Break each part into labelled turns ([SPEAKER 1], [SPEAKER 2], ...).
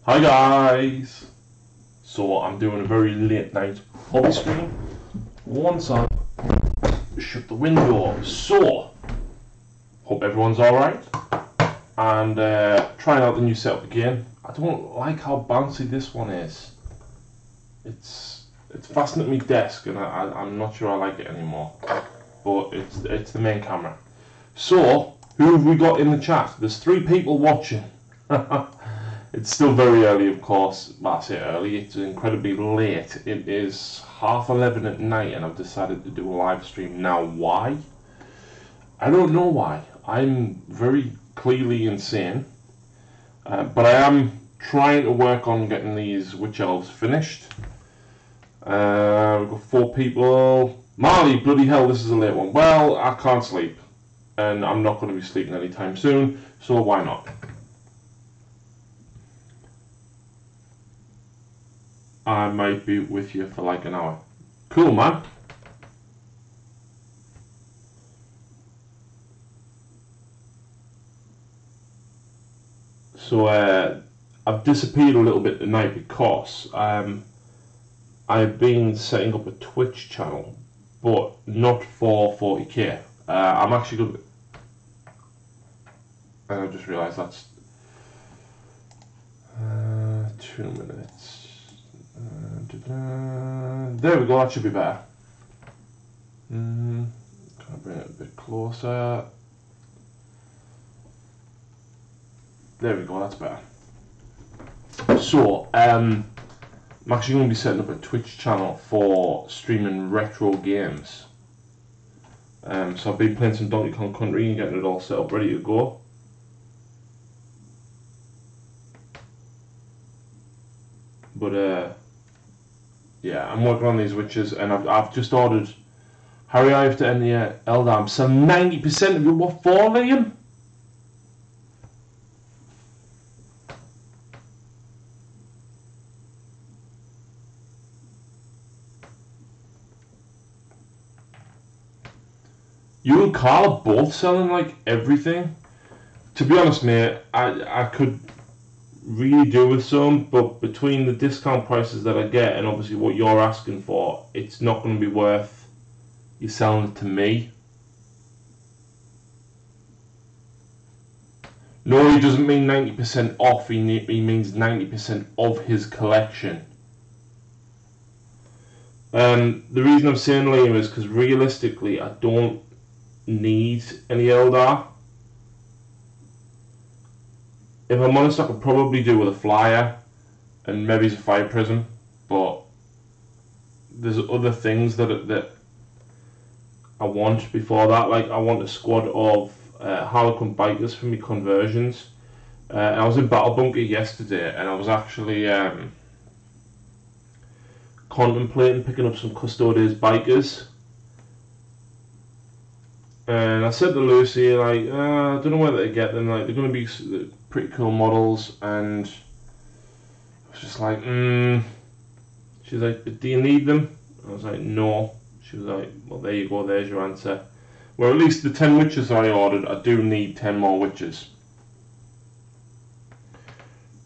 [SPEAKER 1] Hi guys! So I'm doing a very late night hobby stream once I shut the window. So, hope everyone's alright and trying out the new setup again. I don't like how bouncy this one is. It's fastened at my desk and I'm not sure I like it anymore. But it's the main camera. So, who have we got in the chat? There's 3 people watching. It's still very early, of course. Well, I say early, it's incredibly late. It is 11:30 at night and I've decided to do a live stream now. Why? I don't know why. I'm very clearly insane. But I am trying to work on getting these witch elves finished. We've got 4 people. Marley, bloody hell, this is a late one. Well, I can't sleep. And I'm not going to be sleeping anytime soon, so why not? I might be with you for like an hour. Cool, man. So I've disappeared a little bit tonight because I've been setting up a Twitch channel, but not for 40k. I'm actually going to... And I just realised that's 2 minutes. There we go, that should be better. Can I bring it a bit closer? There we go, that's better. So, I'm actually going to be setting up a Twitch channel for streaming retro games. So I've been playing some Donkey Kong Country and getting it all set up, ready to go. But yeah, I'm working on these witches, and I've just ordered. Harry, I have to end the Eldar. So 90% of it. What for, Liam? You and Carl are both selling like everything. To be honest, mate, I could really do with some, but between the discount prices that I get and obviously what you're asking for, it's not going to be worth you selling it to me. No, he doesn't mean 90% off, he means 90% of his collection. The reason I'm saying Liam is because realistically I don't need any Eldar. If I'm honest, I could probably do with a flyer and maybe a fire prism, but there's other things that I want before that. Like I want a squad of Harlequin bikers for me conversions. I was in Battle Bunker yesterday, and I was actually contemplating picking up some Custodes bikers. And I said to Lucy, like, I don't know whether to get them. Like, they're going to be pretty cool models, and I was just like, She's like, do you need them? I was like, no. She was like, well, there you go, there's your answer. Well, at least the 10 witches I ordered, I do need 10 more witches.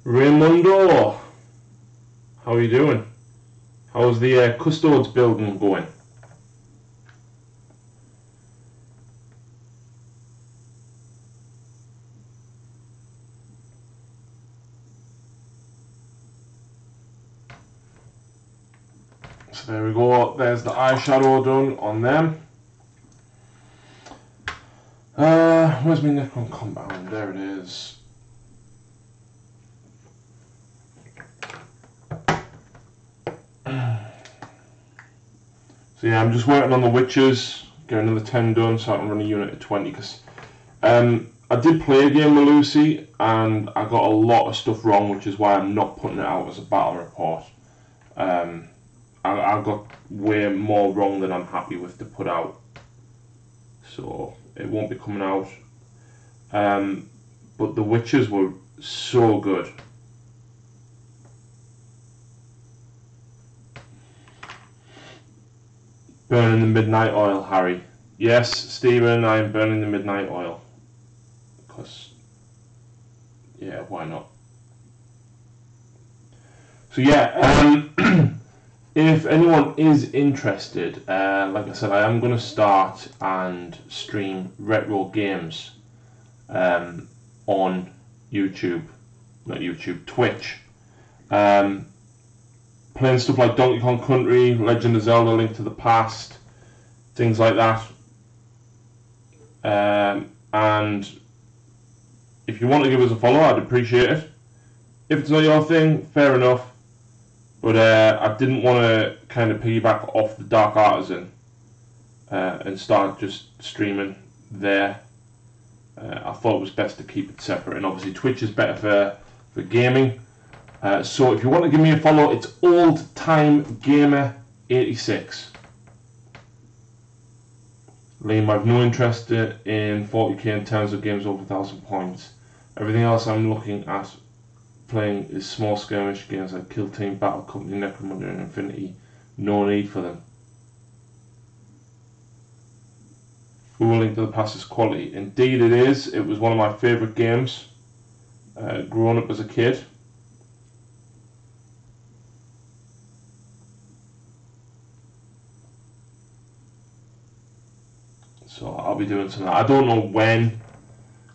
[SPEAKER 1] Raimundo, how are you doing? How's the Custodes building going? So there we go, there's the eyeshadow done on them. Where's my Necron compound? There it is. So yeah, I'm just working on the witches, getting another 10 done so I can run a unit of 20, because I did play a game with Lucy and I got a lot of stuff wrong, which is why I'm not putting it out as a battle report. I got way more wrong than I'm happy with to put out, so it won't be coming out. But the witches were so good. Burning the midnight oil, Harry. Yes, Stephen, I am burning the midnight oil. Because, yeah, why not? So yeah, if anyone is interested, like I said, I am going to start and stream retro games on YouTube, not YouTube, Twitch. Playing stuff like Donkey Kong Country, Legend of Zelda, Link to the Past, things like that. And if you want to give us a follow, I'd appreciate it. If it's not your thing, fair enough. But I didn't want to kind of piggyback off the Dark Artisan and start just streaming there. I thought it was best to keep it separate, and obviously Twitch is better for gaming. So if you want to give me a follow, it's Old Time Gamer 86. Liam, I've no interest in 40k in terms of games over 1,000 points. Everything else I'm looking at playing is small skirmish games like Kill Team, Battle Company, Necromunda and Infinity. No need for them. Link to the Past is quality. Indeed it is. It was one of my favourite games growing up as a kid. So I'll be doing some of that. I don't know when.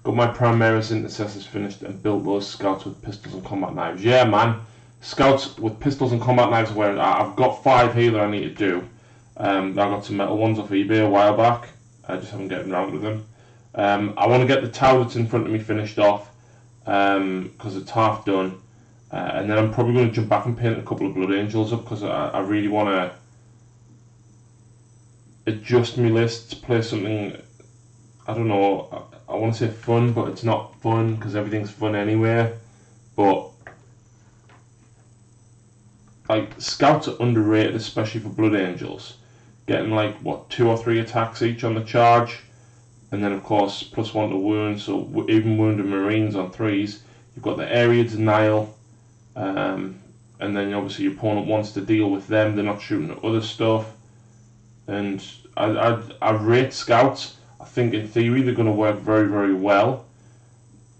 [SPEAKER 1] Got my Primaris Intercessors finished and built those scouts with pistols and combat knives. Yeah, man. Scouts with pistols and combat knives. Where I've got 5 here that I need to do. I got some metal ones off eBay a while back. I just haven't gotten around with them. I want to get the tower that's in front of me finished off because it's half done. And then I'm probably going to jump back and paint a couple of Blood Angels up because I really want to adjust my lists, play something, I don't know, I want to say fun, but it's not fun because everything's fun anyway. But like Scouts are underrated, especially for Blood Angels. Getting like what 2 or 3 attacks each on the charge, and then of course +1 to wound. So even wounded Marines on 3s, you've got the area denial, and then obviously your opponent wants to deal with them. They're not shooting at other stuff, and I rate Scouts. I think in theory they're going to work very, very well.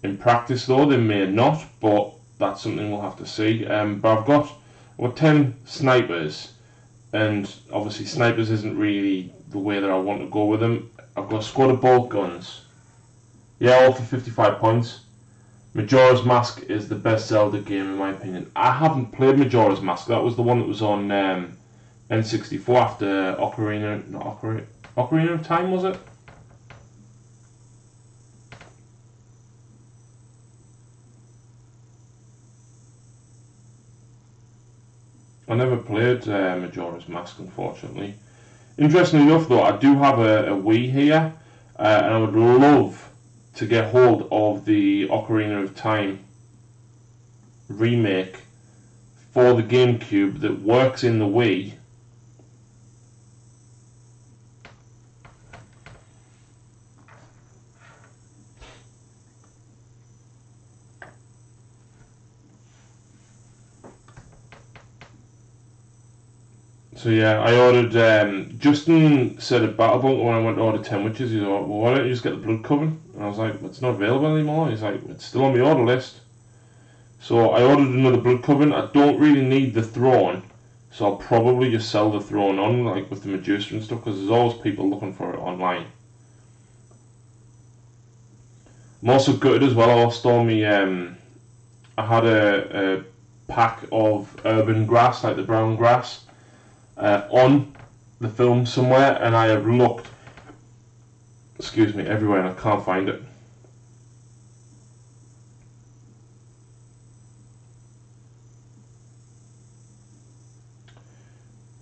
[SPEAKER 1] In practice though, they may not, but that's something we'll have to see. But I've got 10 snipers, and obviously snipers isn't really the way that I want to go with them. I've got a squad of bolt guns. Yeah, all for 55 points. Majora's Mask is the best Zelda game in my opinion. I haven't played Majora's Mask. That was the one that was on N64 after Ocarina of Time, was it? I never played Majora's Mask, unfortunately. Interestingly enough, though, I do have a Wii here, and I would love to get hold of the Ocarina of Time remake for the GameCube that works in the Wii. So yeah, I ordered, Justin said at Battle Bunker when I went to order 10 Witches, he's like, well, why don't you just get the Blood Coven? And I was like, well, it's not available anymore. He's like, it's still on the order list. So I ordered another Blood Coven. I don't really need the throne, so I'll probably just sell the throne on, like with the Medusa and stuff, because there's always people looking for it online. I'm also gutted as well. I lost all me, I had a pack of urban grass, like the brown grass, on the film somewhere, and I have looked, excuse me, everywhere, and I can't find it.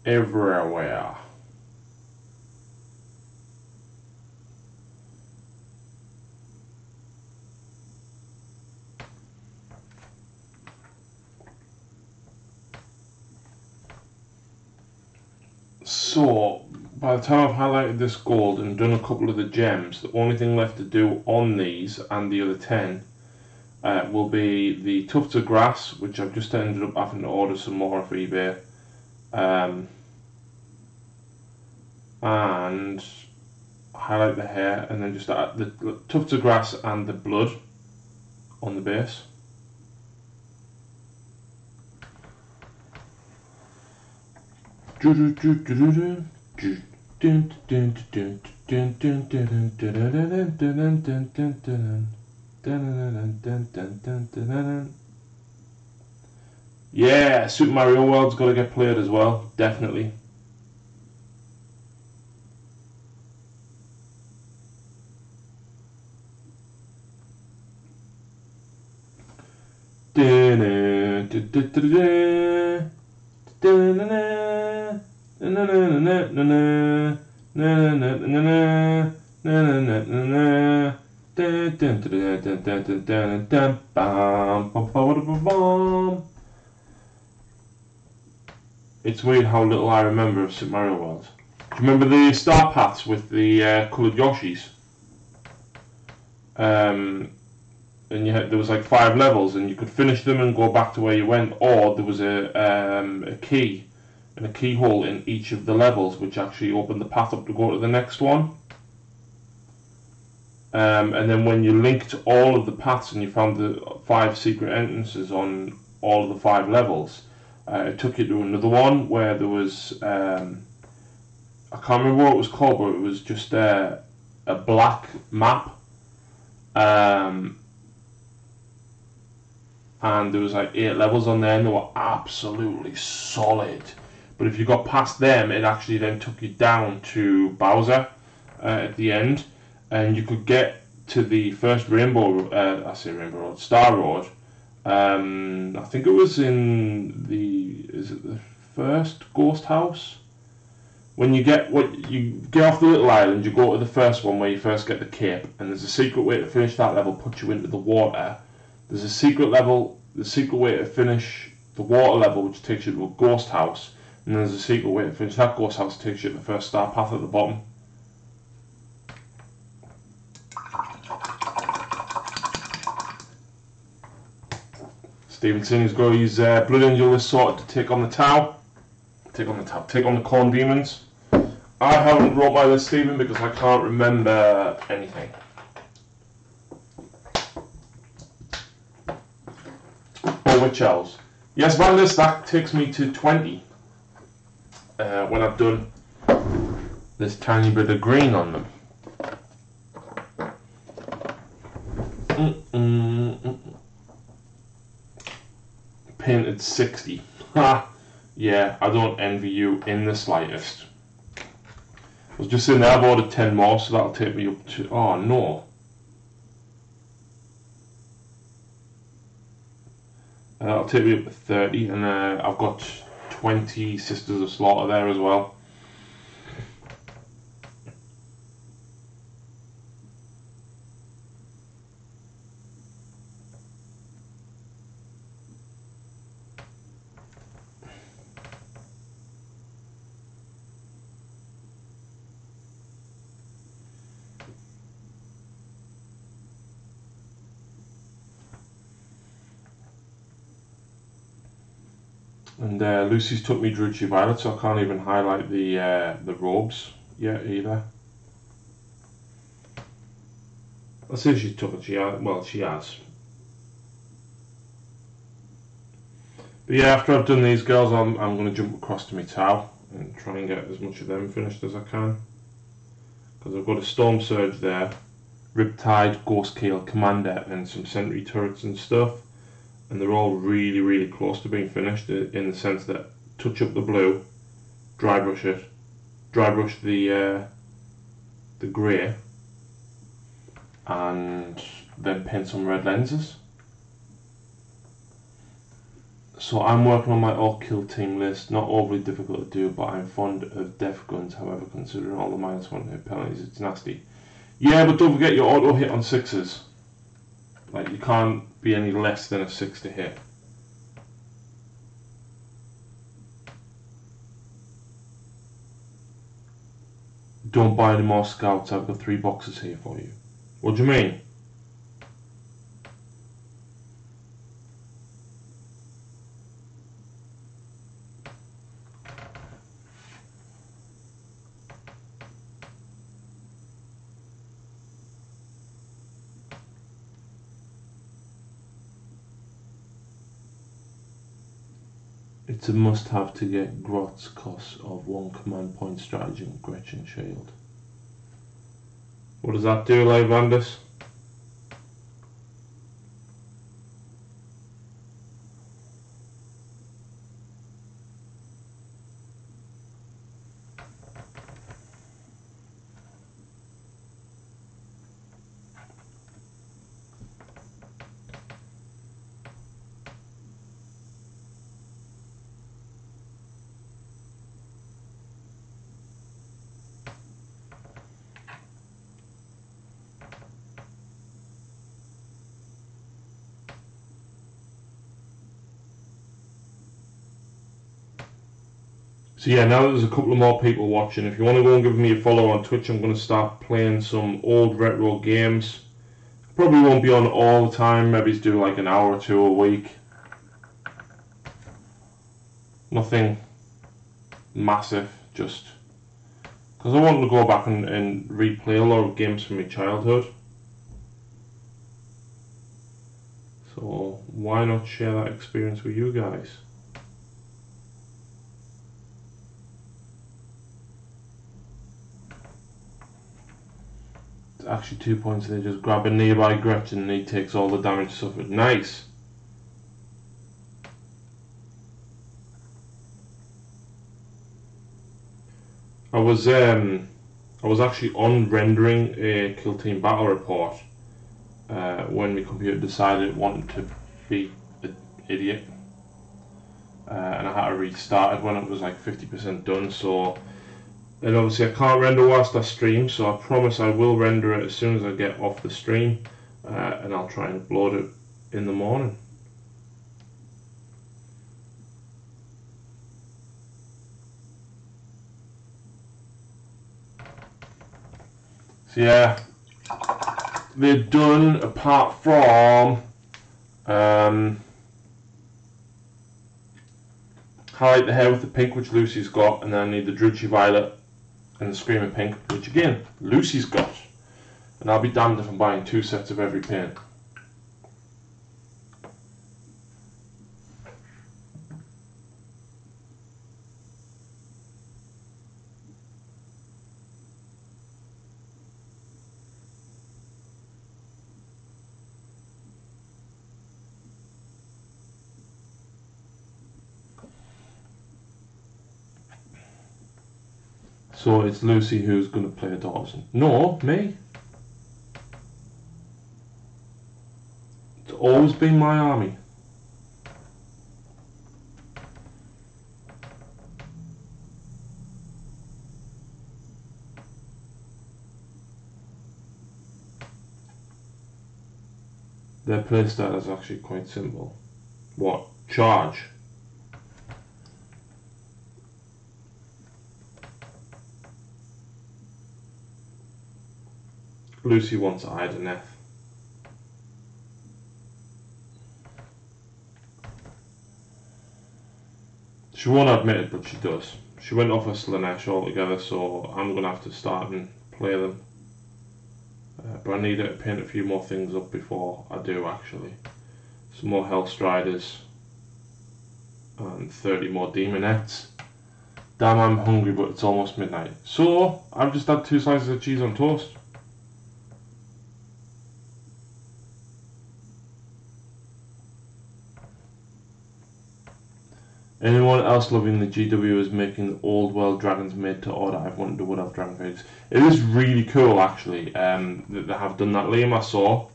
[SPEAKER 1] Everywhere. So, by the time I've highlighted this gold and done a couple of the gems, the only thing left to do on these and the other 10 will be the tufts of grass, which I've just ended up having to order some more off eBay, and highlight the hair, and then just add the tufts of grass and the blood on the base. Yeah, Super Mario World's got to get played as well, definitely. It's weird how little I remember of Super Mario World. Do you remember the star paths with the coloured Yoshis? And there was like 5 levels, and you could finish them and go back to where you went, or there was a key and a keyhole in each of the levels, which actually opened the path up to go to the next one. And then when you linked all of the paths and you found the 5 secret entrances on all of the 5 levels, it took you to another one where there was I can't remember what it was called, but it was just a black map. And there was like 8 levels on there, and they were absolutely solid. But if you got past them, it actually then took you down to Bowser at the end, and you could get to the first Rainbow. I say Rainbow Road, Star Road. I think it was in is it the first Ghost House? When you get off the little island, you go to the first one where you first get the cape, and there's a secret way to finish that level, put you into the water. There's a secret way to finish the water level, which takes you to a ghost house, and there's a secret way to finish that ghost house, takes you to the first star path at the bottom. Stevenson has got his Blood Angel list sorted to take on the Tau. Take on the Corn Demons. I haven't wrote my list, Stephen, because I can't remember anything. Witch Elves. Yes, my list, that takes me to 20 when I've done this tiny bit of green on them. Painted 60. Ha! Yeah, I don't envy you in the slightest. I was just saying there, I've ordered 10 more, so that'll take me up to... Oh, no. That'll take me up to 30, and I've got 20 Sisters of Slaughter there as well. And Lucy's took me Druidry Violet, so I can't even highlight the robes yet either. I say she took it, she has. But yeah, after I've done these girls, I'm going to jump across to my Tau and try and get as much of them finished as I can. Because I've got a Storm Surge there, Riptide, Ghost Keel, Commander, and some Sentry turrets and stuff. And they're all really, really close to being finished in the sense that touch up the blue, dry brush it, dry brush the grey, and then paint some red lenses. So I'm working on my Orc Kill team list, not overly difficult to do, but I'm fond of Def Guns, however, considering all the -1 hit penalties, it's nasty. Yeah, but don't forget your auto hit on 6s. Like, you can't be any less than a 6 to hit. Don't buy any more scouts, I've got 3 boxes here for you. What do you mean? It's a must-have to get Grot's cost of 1 command point stratagem Gretchen Shield. What does that do, Livandus? So yeah, now there's a couple of more people watching. If you want to go and give me a follow on Twitch, I'm going to start playing some old retro games. Probably won't be on all the time, maybe do like an hour or two a week. Nothing massive, just because I want to go back and replay a lot of games from my childhood. So why not share that experience with you guys? It's actually 2 points there, just grab a nearby Gretchen and he takes all the damage suffered. Nice! I was actually on rendering a Kill Team battle report when my computer decided it wanted to be an idiot, and I had to restart it when it was like 50% done. So, and obviously I can't render whilst I stream, so I promise I will render it as soon as I get off the stream, and I'll try and upload it in the morning. So yeah, they're done apart from highlight the hair with the pink, which Lucy's got, and then I need the Drudgy Violet and the Screaming Pink, which again Lucy's got. And I'll be damned if I'm buying 2 sets of every paint. So it's Lucy who's going to play a Dawson. No, me. It's always been my army. Their playstyle is actually quite simple. What? Charge. Lucy wants Ideneth. She won't admit it, but she does. She went off her Slanesh altogether, so I'm going to have to start and play them. But I need to paint a few more things up before I do, actually. Some more Hellstriders and 30 more Demonettes. Damn, I'm hungry, but it's almost midnight. So I've just had 2 slices of cheese on toast. Anyone else loving the GW is making the old world dragons made to order? I've wanted to would have dragon pages. It is really cool, actually, that they have done that. Liam, I saw.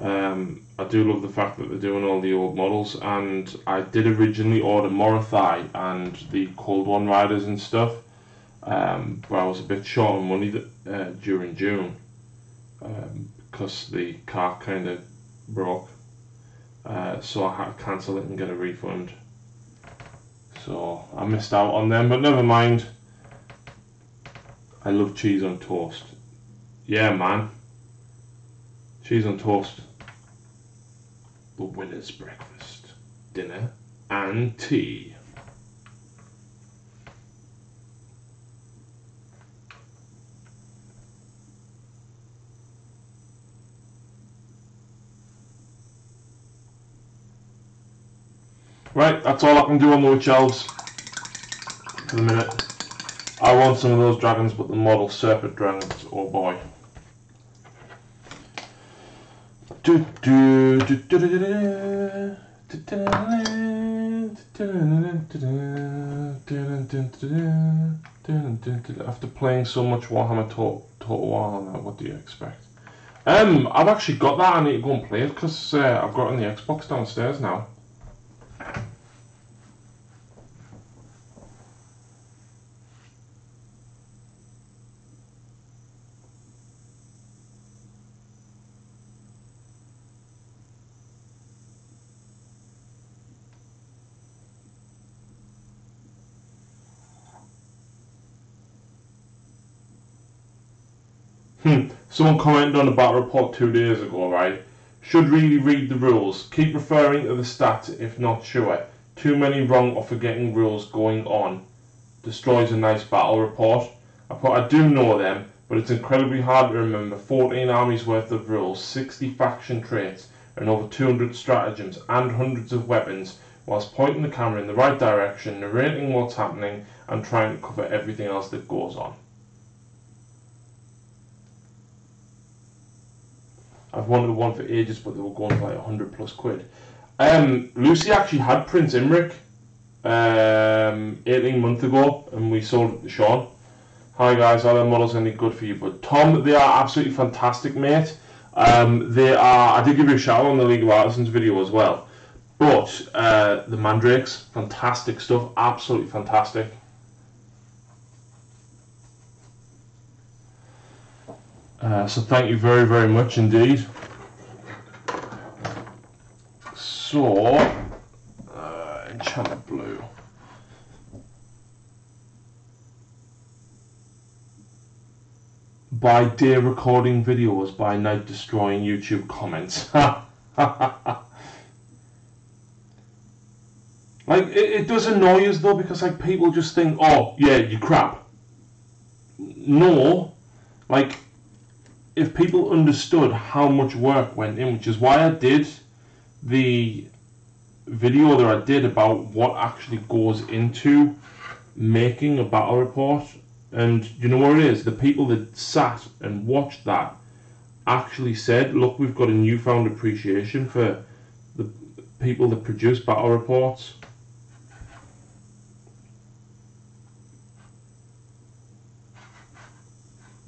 [SPEAKER 1] I do love the fact that they're doing all the old models, and I did originally order Morathai and the Cold One Riders and stuff, but I was a bit short on money during June, because the car kind of broke, so I had to cancel it and get a refund. So I missed out on them, but never mind. I love cheese on toast. Yeah, man. Cheese on toast. The winner's breakfast, dinner, and tea. Right, that's all I can do on the witch elves for the minute. I want some of those dragons, but the model serpent dragons, oh boy. After playing so much Warhammer Total Warhammer, what do you expect? I've actually got that. I need to go and play it because I've got it on the Xbox downstairs now. Someone commented on the battle report 2 days ago, right? Should really read the rules. Keep referring to the stats if not sure. Too many wrong or forgetting rules going on. Destroys a nice battle report. I do know them, but it's incredibly hard to remember 14 armies worth of rules, 60 faction traits, and over 200 stratagems, and hundreds of weapons, whilst pointing the camera in the right direction, narrating what's happening, and trying to cover everything else that goes on. I've wanted one for ages, but they were going for like 100 plus quid. Lucy actually had Prince Imric 18 months ago, and we sold it to Sean. Hi guys, are their models any good for you? But Tom, they are absolutely fantastic, mate. They are. I did give you a shout out on the League of Artisans video as well. But the Mandrakes, fantastic stuff, absolutely fantastic. So thank you very, very much indeed. So, Enchanted Blue. By day recording videos, by night destroying YouTube comments. Like, it does annoy us though, because like people just think, oh yeah, you crap. No, like, if people understood how much work went in, which is why I did the video that I did about what actually goes into making a battle report, and you know what it is, the people that sat and watched that actually said, look, we've got a newfound appreciation for the people that produce battle reports.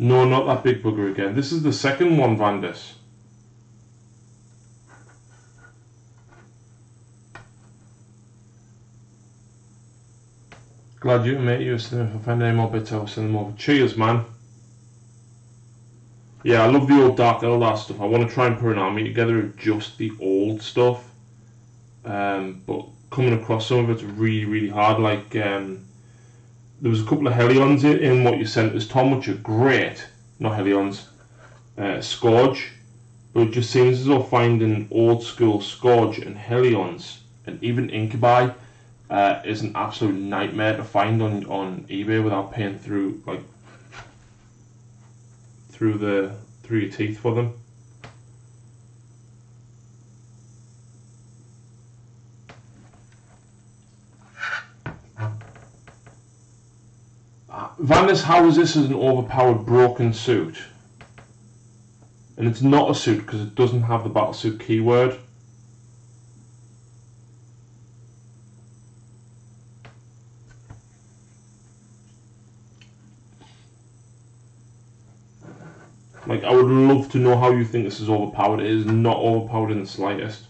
[SPEAKER 1] No, not that big bugger again. This is the second one, Vandus. Glad you mate you. If I find any more bits, I'll send them over. Cheers, man. Yeah, I love the old Dark Artisan stuff. I want to try and put an army together of just the old stuff. But coming across some of it's really, really hard. Like, there was a couple of Hellions in what you sent us, Tom, which are great. Not Hellions, Scourge. But it just seems as though finding old school Scourge and Hellions, and even Incubi, is an absolute nightmare to find on eBay without paying through your teeth for them. Vandus, how is this as an overpowered broken suit? And it's not a suit because it doesn't have the battlesuit keyword. Like, I would love to know how you think this is overpowered. It is not overpowered in the slightest.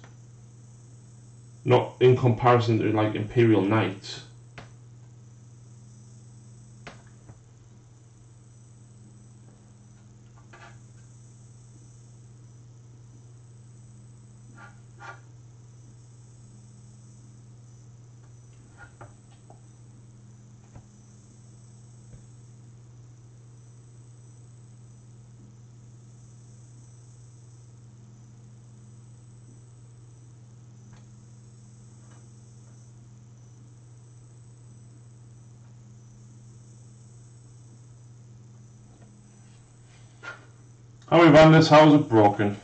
[SPEAKER 1] Not in comparison to like Imperial Knights. How we ran this, how is it broken?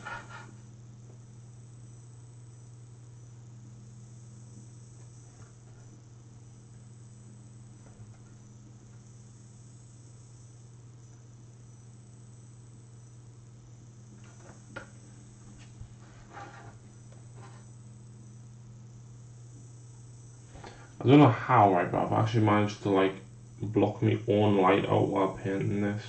[SPEAKER 1] I don't know how, right, but I've actually managed to like block my own light out while painting this.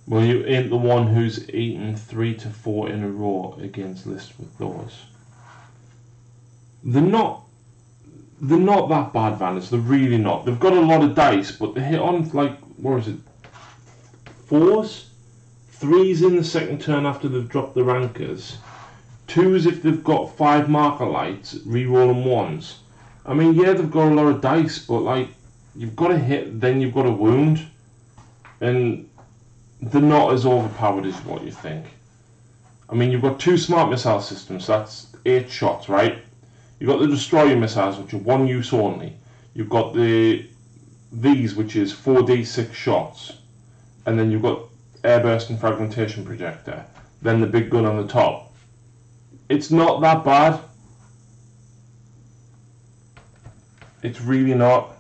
[SPEAKER 1] Well, you ain't the one who's eaten 3 to 4 in a row against lists with those. They're not that bad, Vandus. They're really not. They've got a lot of dice, but they hit on like, what is it? 4s, 3s in the second turn after they've dropped the rankers, 2s if they've got 5 marker lights, re-rolling 1s. I mean, yeah, they've got a lot of dice, but like, you've got to hit, then you've got a wound, and they're not as overpowered as what you think. I mean, you've got 2 smart missile systems, that's 8 shots, right? You've got the destroyer missiles, which are 1 use only. You've got these, which is 4d6 shots, and then you've got airburst and fragmentation projector. Then the big gun on the top. It's not that bad. It's really not.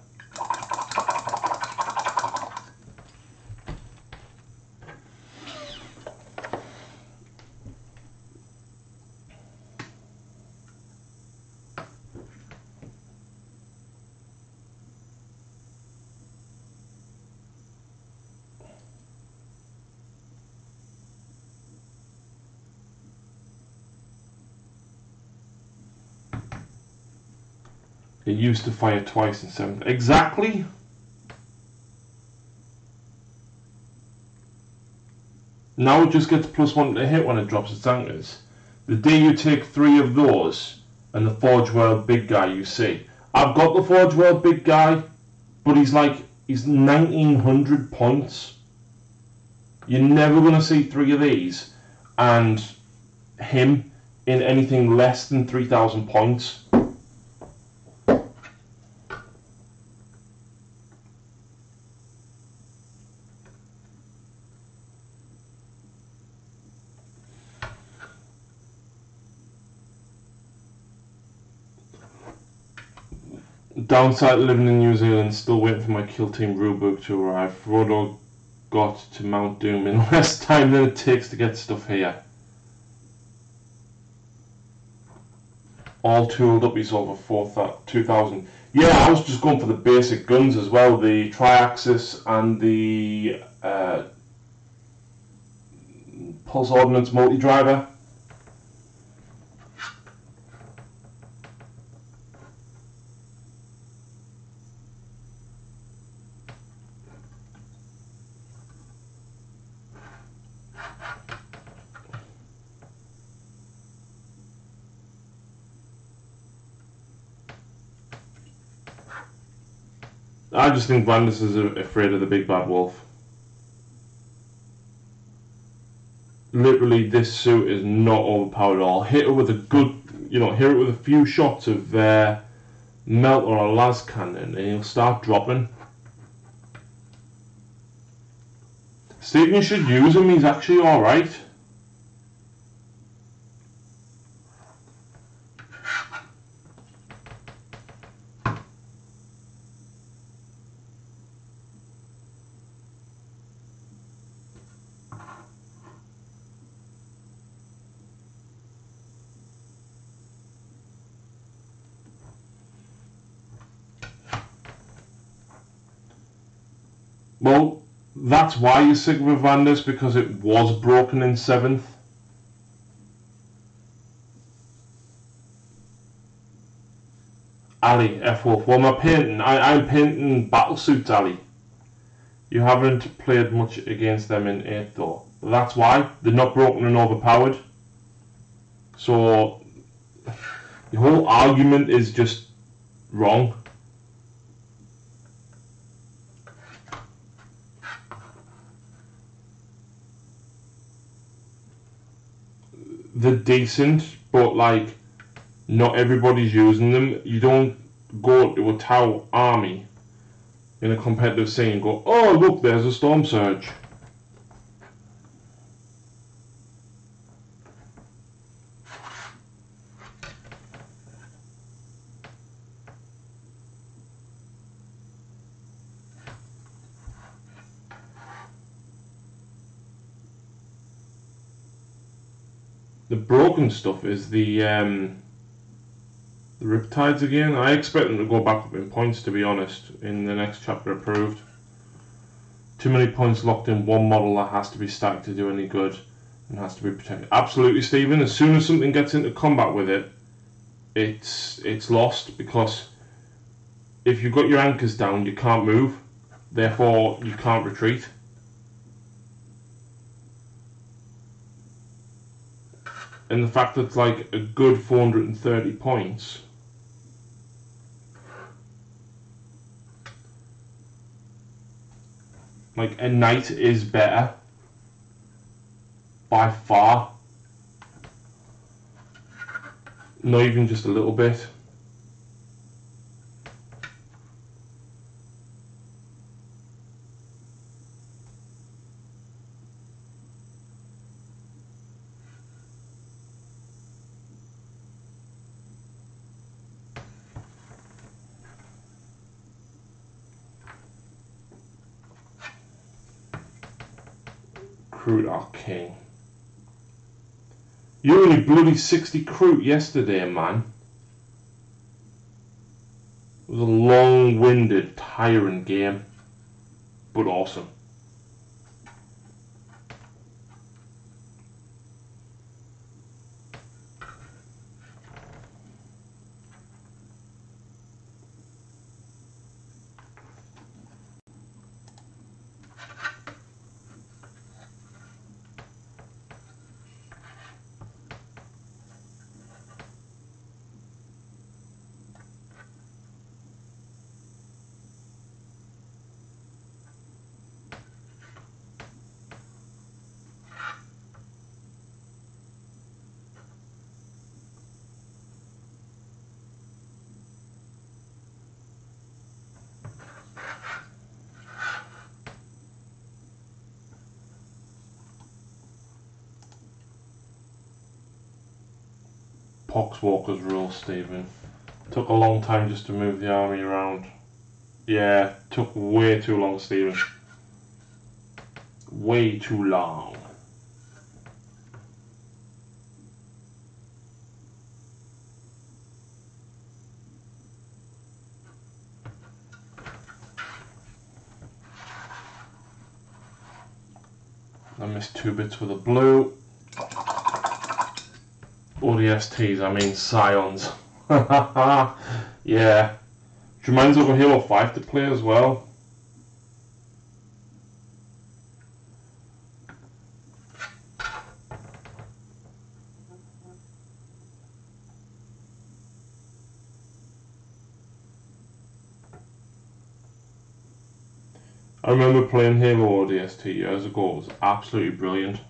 [SPEAKER 1] It used to fire twice in 7th. Exactly. Now it just gets +1 to hit when it drops its anchors. The day you take 3 of those and the Forge World big guy you see. I've got the Forge World big guy, but he's 1900 points. You're never going to see 3 of these and him in anything less than 3000 points. Downside living in New Zealand, still waiting for my Kill Team rulebook to arrive. Frodo got to Mount Doom in less time than it takes to get stuff here. All tooled up, he's over 2,000. Yeah, I was just going for the basic guns as well, the Triaxis and the Pulse Ordnance Multi-Driver. I just think Vandus is afraid of the big bad wolf. Literally, this suit is not overpowered at all. Hit it with a good, hit it with a few shots of melt or a las cannon, and he'll start dropping. Stephen should use him. He's actually all right. Well, that's why you're sick with Vandus, because it was broken in 7th. Ali, F-Wolf. Well, I'm painting battlesuits, Ali. You haven't played much against them in 8th, though. That's why. They're not broken and overpowered. So, the whole argument is just wrong. They're decent, but like not everybody's using them. You don't go to a Tau army in a competitive scene and go, oh look, there's a Storm Surge. The broken stuff is the Riptides again. I expect them to go back up in points, to be honest, in the next chapter approved. Too many points locked in one model that has to be stacked to do any good and has to be protected. Absolutely, Stephen. As soon as something gets into combat with it, it's lost, because if you've got your anchors down, you can't move. Therefore, you can't retreat. And the fact that it's like a good 430 points. Like, a knight is better. By far. Not even just a little bit. Crude are king. You only bloody 60 crude yesterday, man. It was a long-winded, tiring game, but awesome. Poxwalker's rule, Stephen. Took a long time just to move the army around. Yeah, took way too long, Stephen. Way too long. I missed 2 bits with a blue. ODSTs, I mean Scions. Yeah. Which reminds me of a Halo 5 to play as well. I remember playing Halo ODST years ago. It was absolutely brilliant.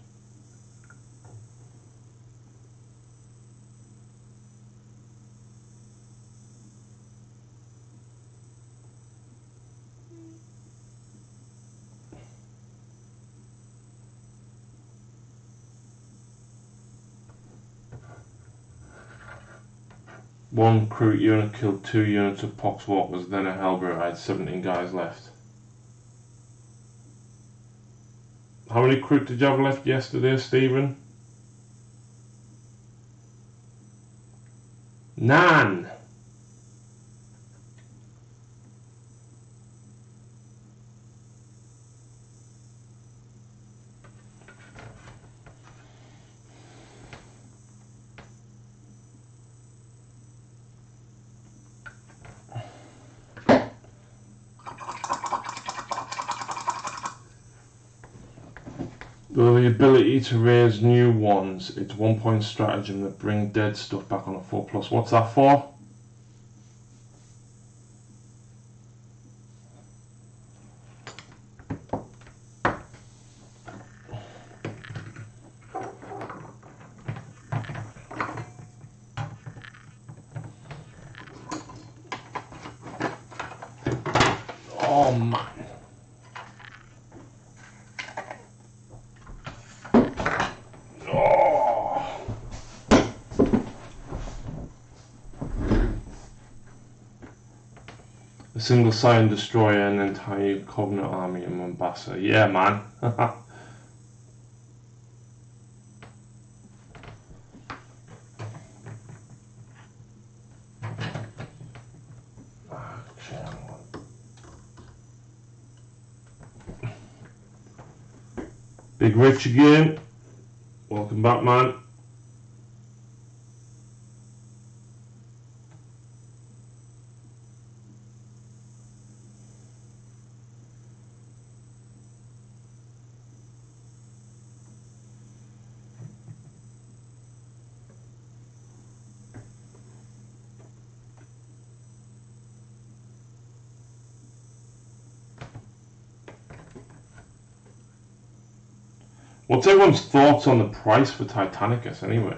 [SPEAKER 1] One crew unit killed 2 units of Poxwalkers, then a Hellbearer. I had 17 guys left. How many crew did you have left yesterday, Stephen? 9! With the ability to raise new ones, it's 1 point stratagem that bring dead stuff back on a 4+. What's that for? Oh man. Oh. A single Scion destroyer and an entire Covenant army in Mombasa. Yeah, man. Big Rich again. Welcome back, man. What's everyone's thoughts on the price for Titanicus anyway?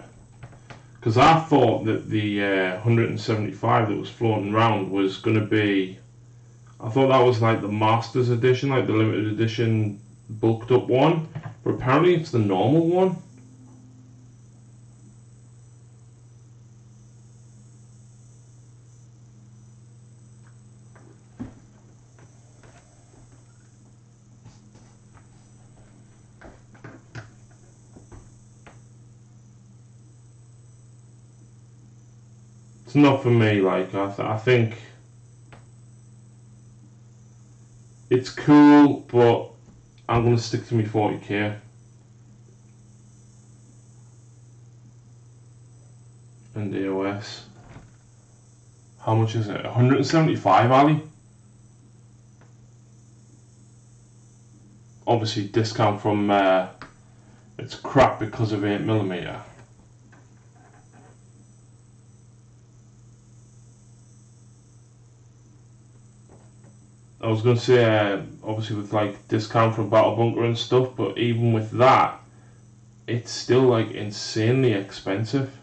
[SPEAKER 1] Because I thought that the 175 that was floating around was going to be... I thought that was like the Masters edition, like the limited edition bulked up one. But apparently it's the normal one. It's not for me, like, I think it's cool, but I'm going to stick to my 40k. And AOS. How much is it? 175, Ali? Obviously, discount from, it's crap because of 8mm. I was going to say, obviously with like discount from Battle Bunker and stuff, but even with that, it's still like insanely expensive.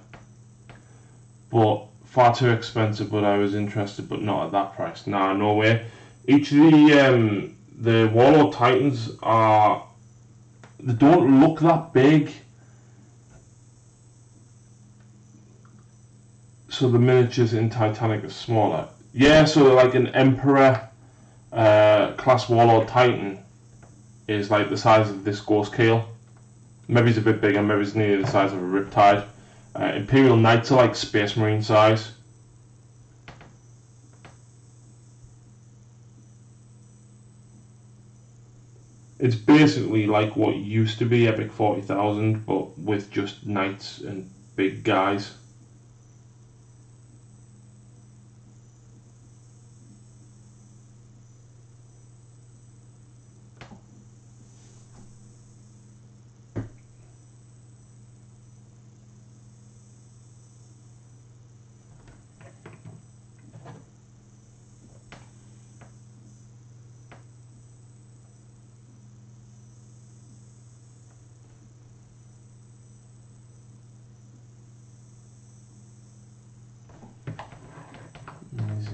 [SPEAKER 1] But far too expensive, but I was interested, but not at that price. Nah, no way. Each of the Warlord Titans are, they don't look that big. So the miniatures in Titanic are smaller. Yeah, so like an Emperor class Warlord Titan is like the size of this Ghost Kale. Maybe it's a bit bigger, maybe it's nearly the size of a Riptide. Imperial Knights are like Space Marine size. It's basically like what used to be Epic 40,000, but with just Knights and big guys.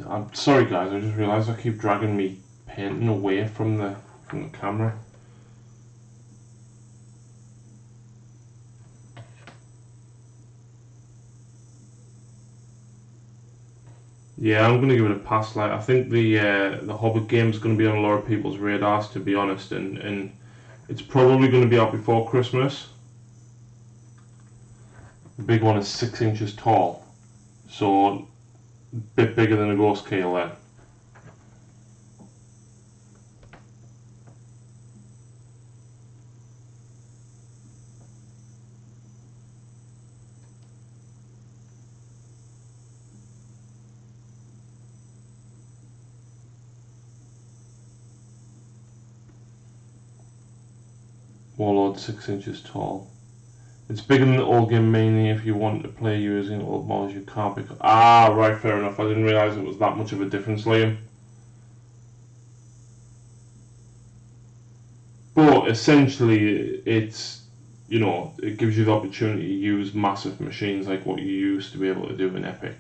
[SPEAKER 1] I'm sorry guys, I just realised I keep dragging me painting away from the camera. Yeah, I'm gonna give it a pass. Like, I think the Hobbit game is gonna be on a lot of people's radars, to be honest, and it's probably gonna be out before Christmas. The big one is 6 inches tall, so a bit bigger than a Ghost Kale then. Warlord 6 inches tall. It's bigger than the old game mainly if you want to play using old models you can't pick up. Ah, right, fair enough. I didn't realise it was that much of a difference, Liam. But essentially, it's, you know, it gives you the opportunity to use massive machines like what you used to be able to do in Epic.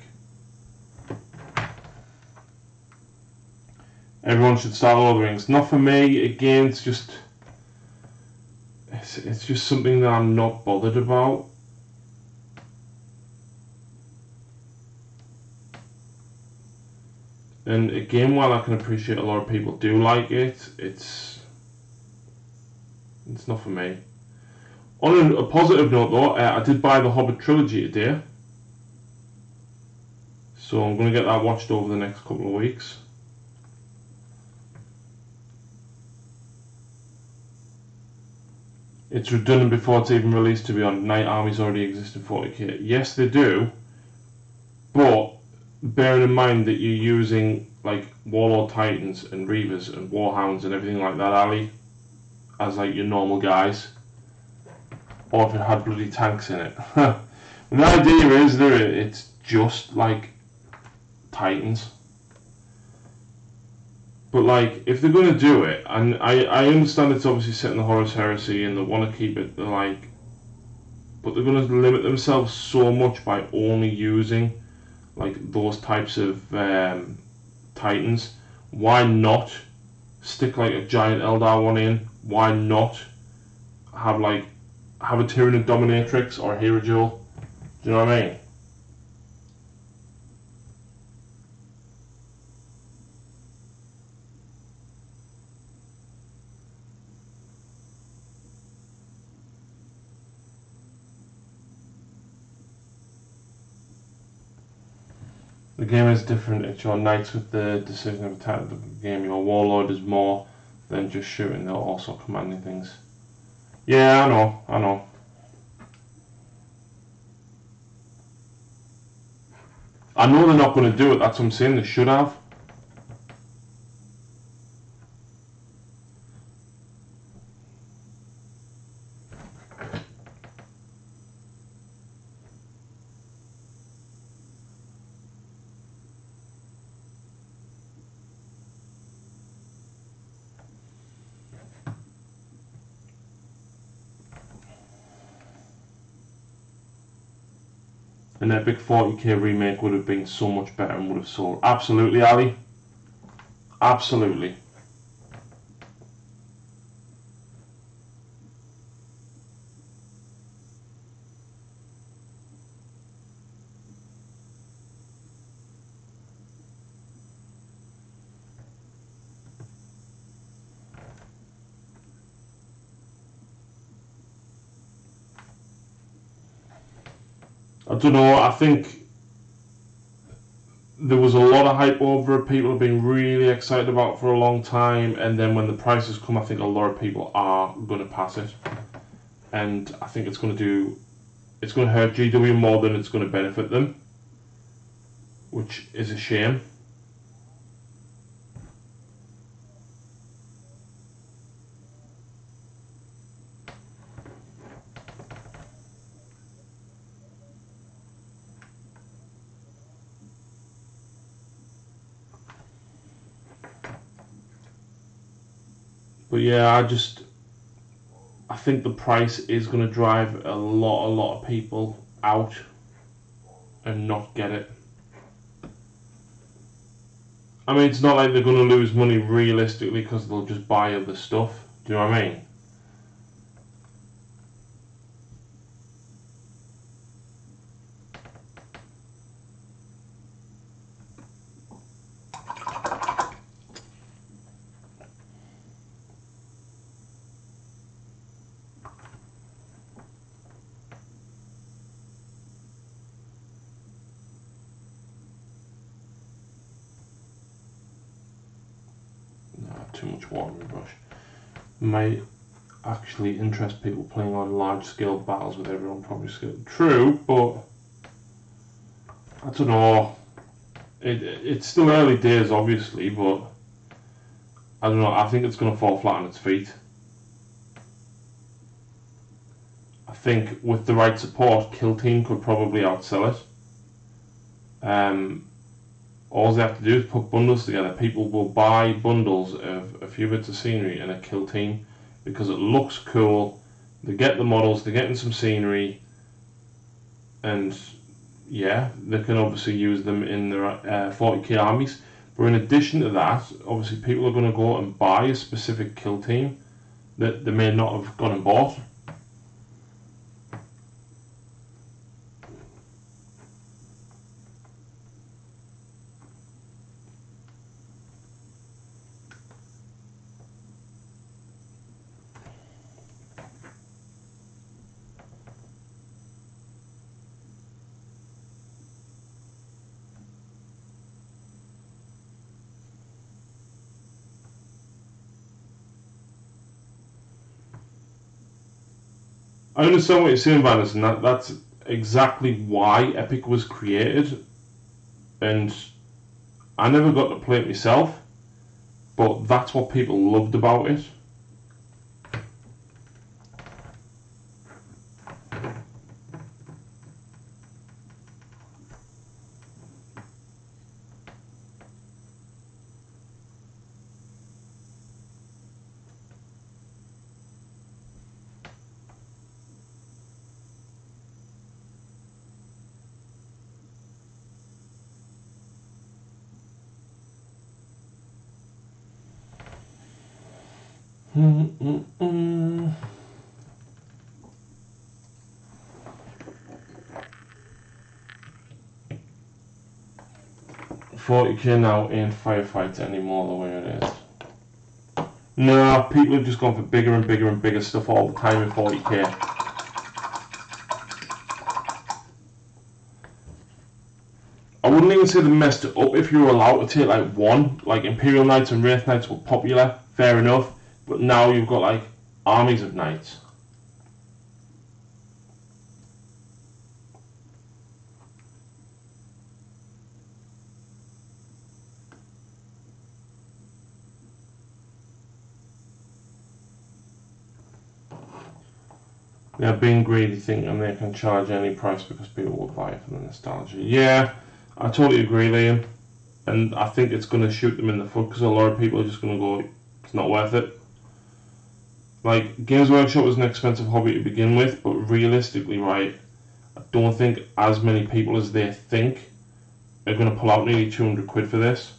[SPEAKER 1] Everyone should start ordering. It's not for me. Again, it's just something that I'm not bothered about. And again, while I can appreciate a lot of people do like it, it's not for me. On a positive note though, I did buy the Hobbit trilogy today. So I'm going to get that watched over the next couple of weeks. It's redundant before it's even released, to be honest. Night armies already exist in 40k. Yes, they do. But bearing in mind that you're using like Warlord Titans and Reavers and Warhounds and everything like that, Ali, as like your normal guys. Or if it had bloody tanks in it. And the idea is that it's just like Titans. But like, if they're going to do it, and I understand it's obviously set in the Horus Heresy and they want to keep it, like, but they're going to limit themselves so much by only using like those types of Titans. Why not stick like a giant Eldar one in? Why not have a Tyranid Dominatrix or a Hero Jewel? Do you know what I mean? The game is different. It's your knights with the decision of attack of the game. Your warlord is more than just shooting. They're also commanding things. Yeah, I know. I know they're not going to do it. That's what I'm saying. They should have. An epic 40k remake would have been so much better and would have sold. Absolutely, Ali. Absolutely. I don't know, I think there was a lot of hype over it. People have been really excited about it for a long time, and then when the prices come, I think a lot of people are going to pass it. And I think it's going to hurt GW more than it's going to benefit them, which is a shame. But yeah, I think the price is going to drive a lot of people out and not get it. I mean, it's not like they're going to lose money realistically because they'll just buy other stuff. Do you know what I mean? Too much water in the brush. Might actually interest people playing on large scale battles with everyone probably skilled. True, but I don't know. It's still early days, obviously, but I don't know. I think it's going to fall flat on its feet. I think with the right support, Kill Team could probably outsell it. All they have to do is put bundles together. People will buy bundles of a few bits of scenery and a Kill Team because it looks cool. They get the models, they're getting some scenery, and yeah, they can obviously use them in their 40k armies. But in addition to that, obviously people are going to go out and buy a specific kill team that they may not have gone and bought. I understand what you're saying, Vanessa, and that's exactly why Epic was created. And I never got to play it myself, but that's what people loved about it. Mm-mm-mm. 40k now ain't firefighter anymore the way it is. No, people have just gone for bigger and bigger and bigger stuff all the time in 40k. I wouldn't even say they messed it up if you were allowed to take like one. Like Imperial Knights and Wraith Knights were popular, fair enough. But now you've got like armies of knights. Yeah, being greedy thinking they can charge any price because people will buy it for the nostalgia. Yeah, I totally agree, Liam. And I think it's going to shoot them in the foot because a lot of people are just going to go, it's not worth it. Like, Games Workshop was an expensive hobby to begin with, but realistically, right, I don't think as many people as they think are going to pull out nearly 200 quid for this.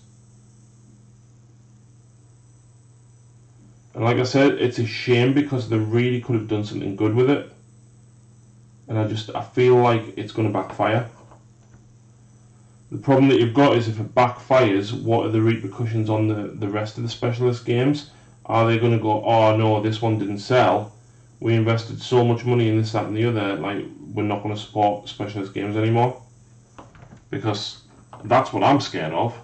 [SPEAKER 1] And like I said, it's a shame because they really could have done something good with it. And I feel like it's going to backfire. The problem that you've got is if it backfires, what are the repercussions on the rest of the specialist games? Are they going to go, oh no, this one didn't sell. We invested so much money in this, that and the other, like we're not going to support specialist games anymore? Because that's what I'm scared of.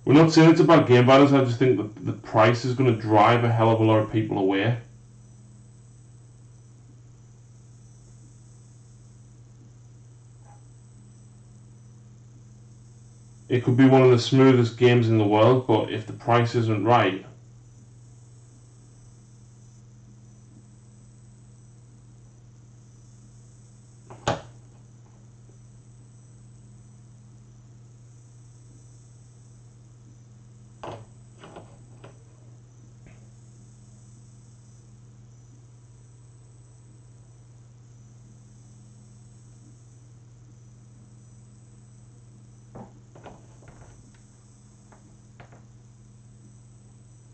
[SPEAKER 1] We're not saying it's about game banners, I just think that the price is going to drive a hell of a lot of people away. It could be one of the smoothest games in the world, but if the price isn't right,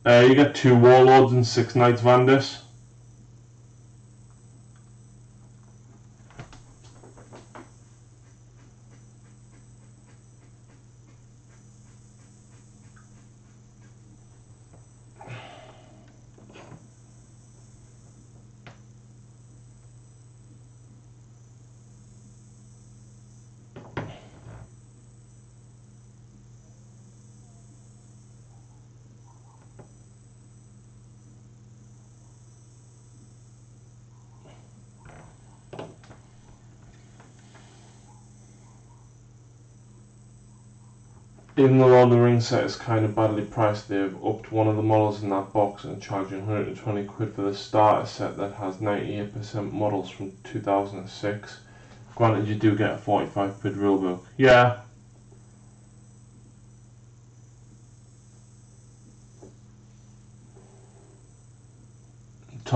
[SPEAKER 1] you get 2 Warlords and 6 Knights Vandus. Even the Lord of the Rings set is kind of badly priced, they've upped one of the models in that box and charging 120 quid for the starter set that has 98% models from 2006. Granted, you do get a 45 quid rulebook. Yeah.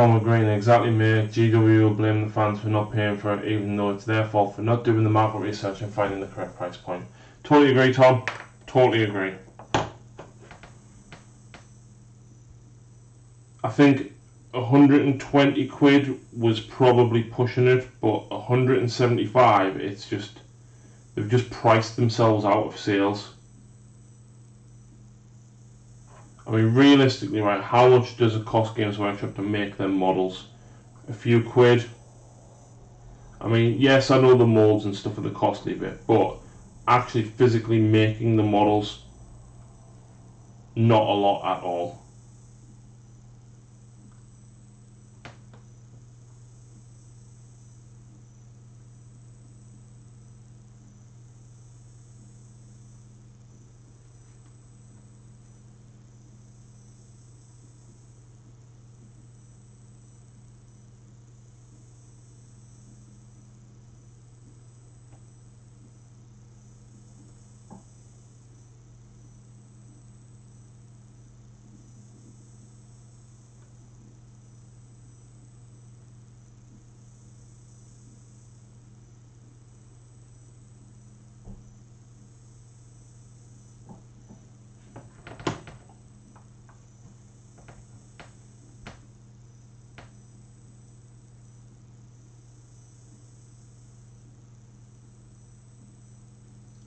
[SPEAKER 1] Tom agreeing, exactly mate. GW will blame the fans for not paying for it, even though it's their fault for not doing the market research and finding the correct price point. Totally agree, Tom. Totally agree. I think 120 quid was probably pushing it, but 175, it's just, they've just priced themselves out of sales. I mean, realistically, right, how much does it cost Games Workshop to make them models? A few quid. I mean, yes, I know the molds and stuff are the costly bit, but actually physically making the models, not a lot at all.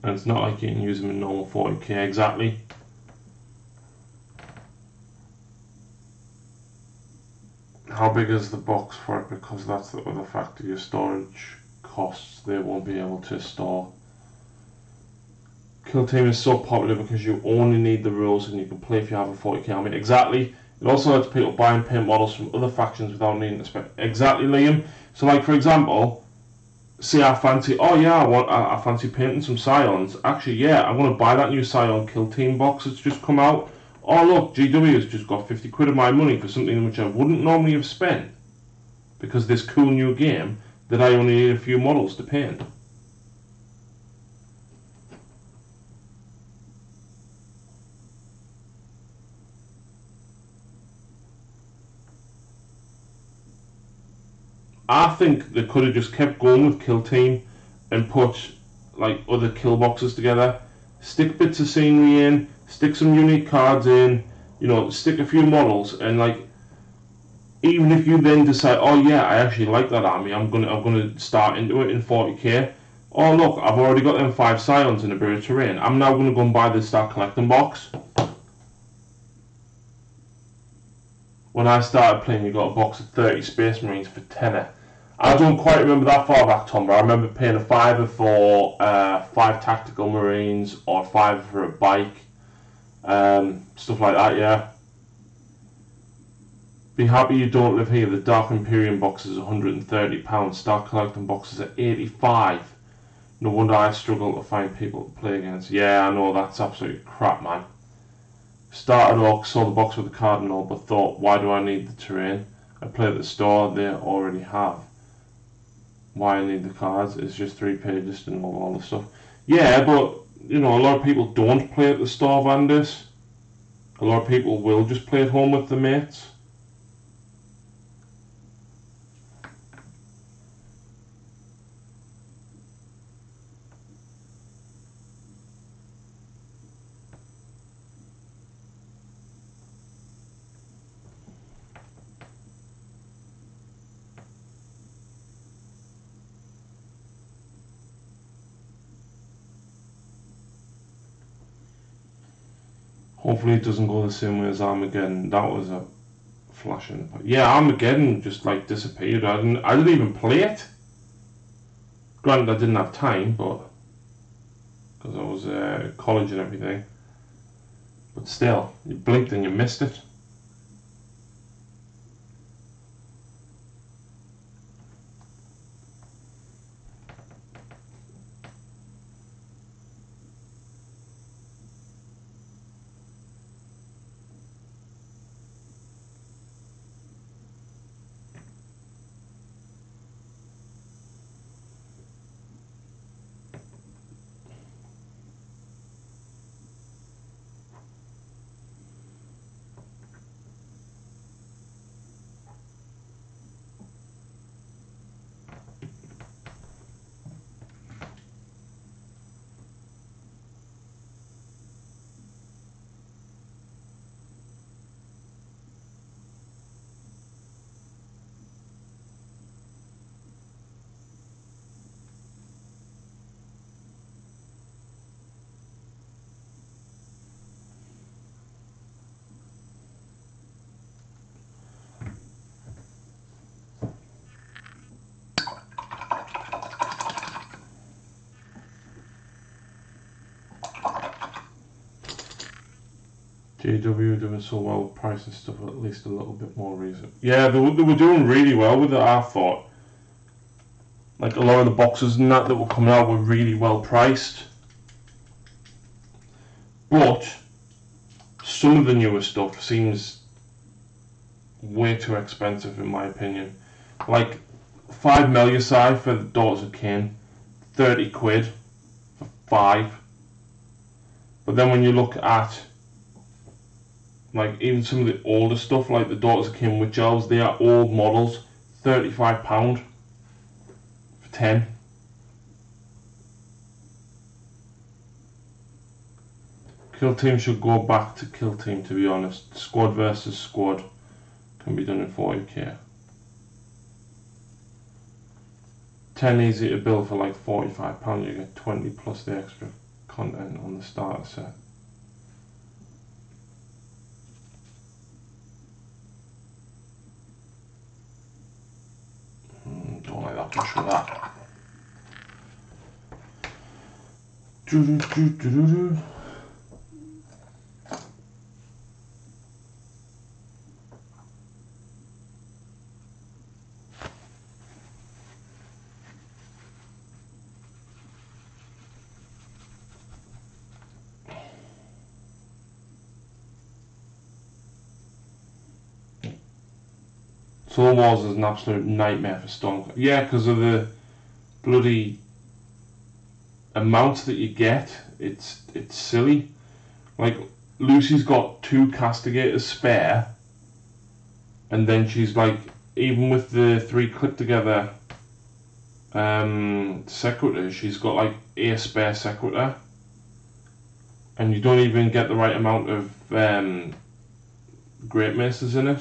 [SPEAKER 1] And it's not like you can use them in normal 40k, exactly. How big is the box for it? Because that's the other factor, your storage costs, they won't be able to store. Kill Team is so popular because you only need the rules and you can play if you have a 40k army. Exactly. It also lets people buy and paint models from other factions without needing to spend. Exactly, Liam. So like for example, say I fancy, oh yeah, I fancy painting some Scions. Actually, yeah, I'm going to buy that new Scion Kill Team box that's just come out. Oh look, GW has just got 50 quid of my money for something which I wouldn't normally have spent. Because this cool new game that I only need a few models to paint. I think they could have just kept going with Kill Team and put like other kill boxes together, stick bits of scenery in, stick some unique cards in, you know, stick a few models, and like even if you then decide, oh yeah, I actually like that army, I'm gonna start into it in 40k. Oh look, I've already got them 5 Scions in a bit of terrain. I'm now gonna go and buy this Start Collecting box. When I started playing, you got a box of 30 Space Marines for tenner. I don't quite remember that far back, Tom, but I remember paying a £5 for 5 Tactical Marines or £5 for a bike, stuff like that, yeah. Be happy you don't live here. The Dark Imperium box is £130. Start Collecting boxes at £85. No wonder I struggle to find people to play against. Yeah, I know, that's absolutely crap, man. Started off, saw the box with the card and all, but thought, why do I need the terrain? I play at the store, they already have. Why I need the cards? It's just 3 pages to know all the stuff. Yeah, but you know, a lot of people don't play at the store, Vandis. A lot of people will just play at home with the mates. Hopefully it doesn't go the same way as Armageddon. That was a flashing. Yeah, Armageddon just like disappeared. I didn't even play it. Granted, I didn't have time, but because I was at college and everything. But still, you blinked and you missed it. JW doing so well with price and stuff, at least a little bit more reason. Yeah, they were doing really well with it, I thought. Like a lot of the boxes and that were coming out were really well priced. But some of the newer stuff seems way too expensive in my opinion. Like 5 Melusai for the Daughters of Cain, 30 quid for 5. But then when you look at like even some of the older stuff like the Daughters of Cain Witch Elves, they are old models, £35 for 10. Kill Team should go back to Kill Team, to be honest. Squad versus squad can be done in 40k. 10 easy to build for like £45, you get 20 plus the extra content on the starter set. Don't like that much for that. Soul Wars is an absolute nightmare for Storm. Yeah, because of the bloody amounts that you get. It's silly. Like Lucy's got 2 castigators spare, and then she's like, even with the 3 click together sequitors, she's got like a spare sequitur, and you don't even get the right amount of Great Maces in it.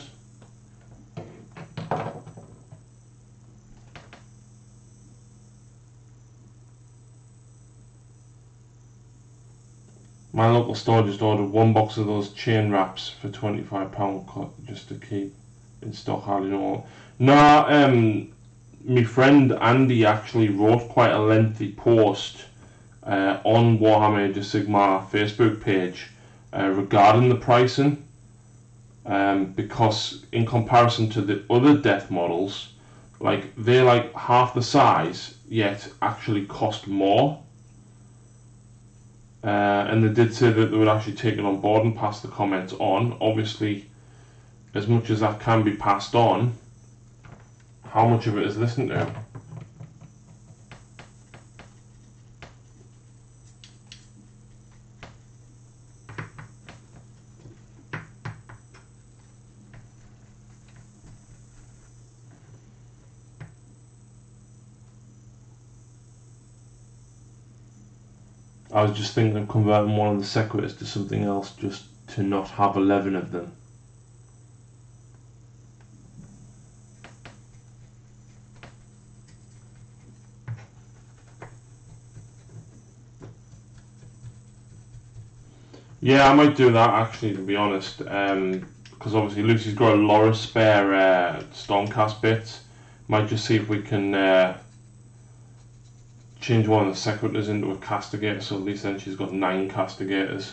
[SPEAKER 1] My local store just ordered 1 box of those chain wraps for £25 just to keep in stock. Hardly know. Nah, my friend Andy actually wrote quite a lengthy post on Warhammer Age of Sigmar Facebook page regarding the pricing, because in comparison to the other death models, like they're like half the size yet actually cost more. And they did say that they would actually take it on board and pass the comments on. Obviously, as much as that can be passed on, how much of it is listened to? I was just thinking of converting one of the sequiturs to something else just to not have 11 of them. Yeah, I might do that actually, to be honest, because obviously Lucy's got a lot of spare Stormcast bits. Might just see if we can change one of the sequiturs into a castigator, so at least then she's got 9 castigators.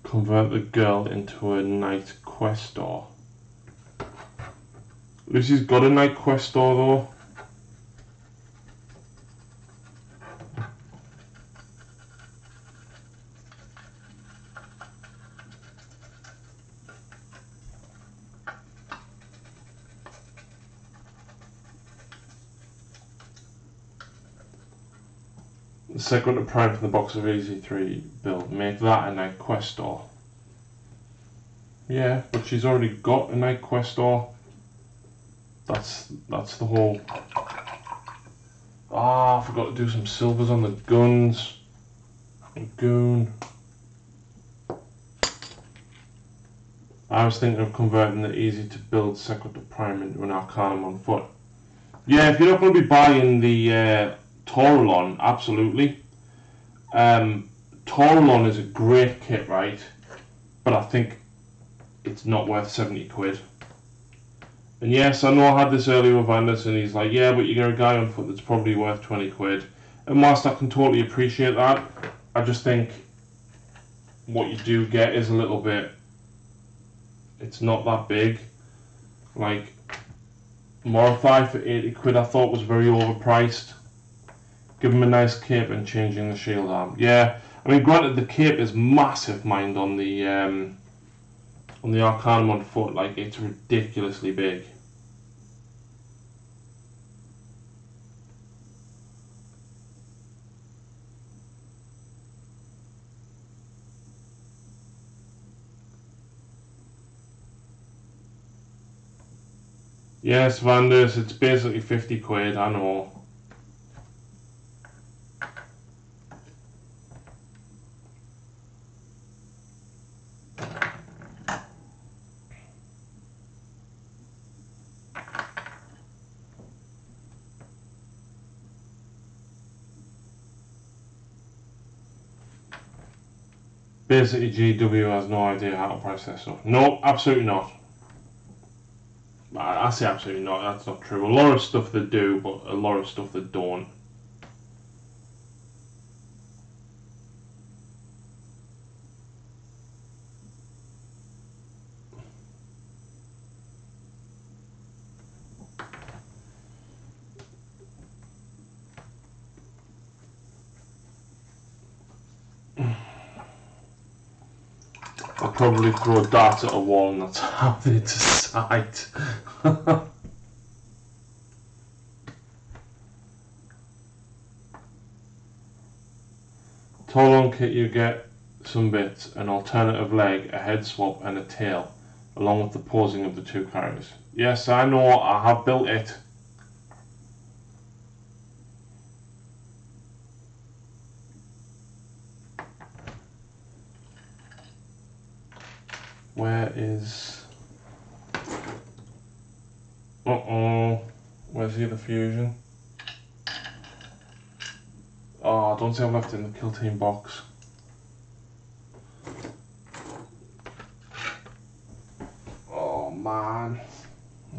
[SPEAKER 1] Convert the girl into a Knight Questor. Lucy's got a Knight Questor though. The second prime for the box of AZ3 build. Make that a Knight Questor. Yeah, but she's already got a Knight Questor. That's the whole. Ah, I forgot to do some silvers on the guns. Goon. I was thinking of converting the easy to build second to prime into an Arcanum on foot. Yeah, if you're not going to be buying the Taurolon, absolutely. Taurolon is a great kit, right? But I think it's not worth 70 quid. And yes, I know I had this earlier with Anders, and he's like, yeah, but you get a guy on foot that's probably worth 20 quid. And whilst I can totally appreciate that, I just think what you do get is a little bit, it's not that big. Like, Morify for 80 quid I thought was very overpriced. Give him a nice cape and changing the shield arm. Yeah, I mean, granted the cape is massive, mind, on the Arcanum on foot, like it's ridiculously big. Yes, Vanders, it's basically 50 quid, I know. Basically, GW has no idea how to price their stuff. No, absolutely not. I say absolutely not, that's not true. A lot of stuff they do, but a lot of stuff they don't. I'll probably throw darts at a wall and that's how they decide. Taurolon kit, you get some bits, an alternative leg, a head swap and a tail, along with the posing of the two characters. Yes, I know, I have built it. Where is... Uh-oh. Where's the other fusion? Oh, I don't see I've left it in the kill team box. Oh man.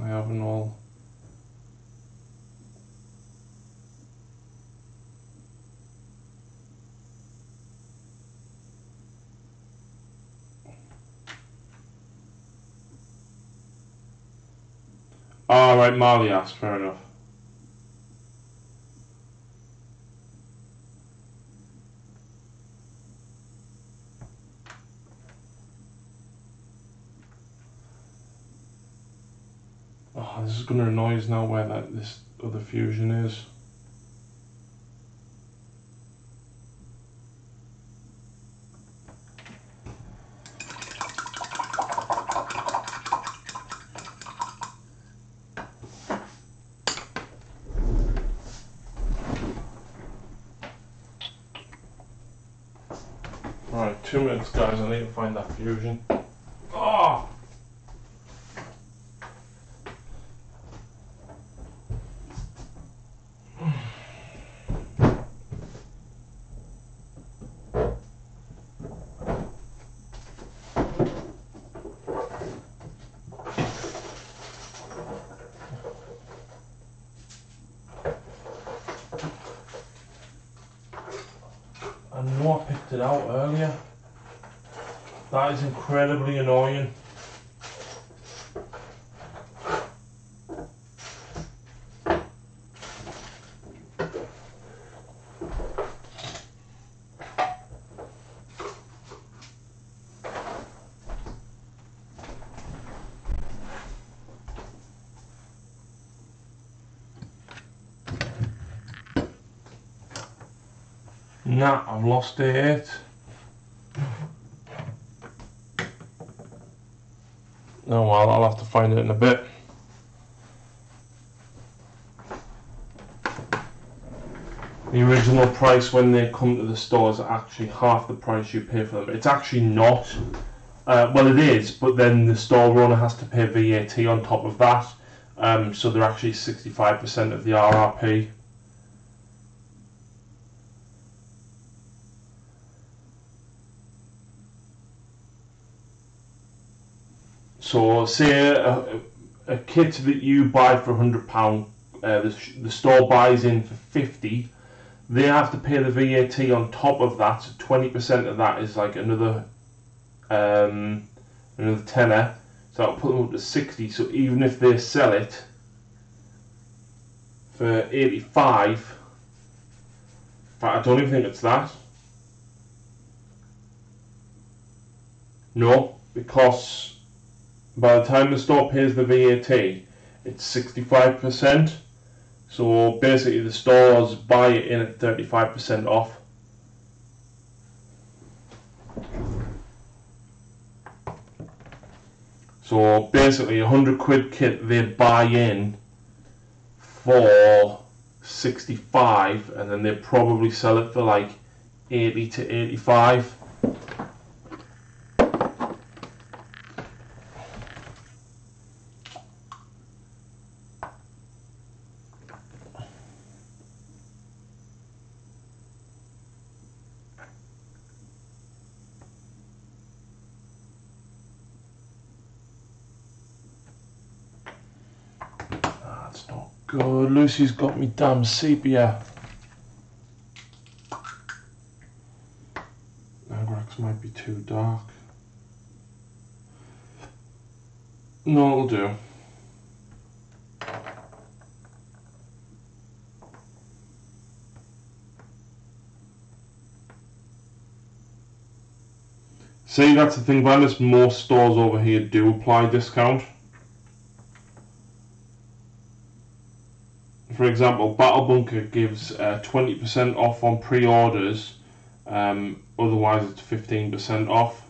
[SPEAKER 1] I haven't all... Alright, Malias, fair enough. Oh, this is going to annoy us now where this other fusion is. Alright, 2 minutes guys, I need to find that fusion. Oh! I know I picked it out earlier. That is incredibly annoying. Nah, I've lost it. Oh well, I'll have to find it in a bit. The original price when they come to the store is actually half the price you pay for them. It's actually not. Well, it is, but then the store owner has to pay VAT on top of that. So they're actually 65% of the RRP. So say a kit that you buy for £100, the store buys in for 50. They have to pay the VAT on top of that. So 20% of that is like another tenner. So that'll put them up to 60. So even if they sell it for 85, but I don't even think it's that. No, because by the time the store pays the VAT, it's 65%. So basically the stores buy it in at 35% off. So basically £100 kit they buy in for 65, and then they probably sell it for like 80 to 85. That's not good. Lucy's got me damn sepia. Agrax might be too dark. No, it'll do. See, that's the thing, Brandis, most stores over here do apply discount. For example, Battle Bunker gives 20% off on pre-orders, otherwise it's 15% off.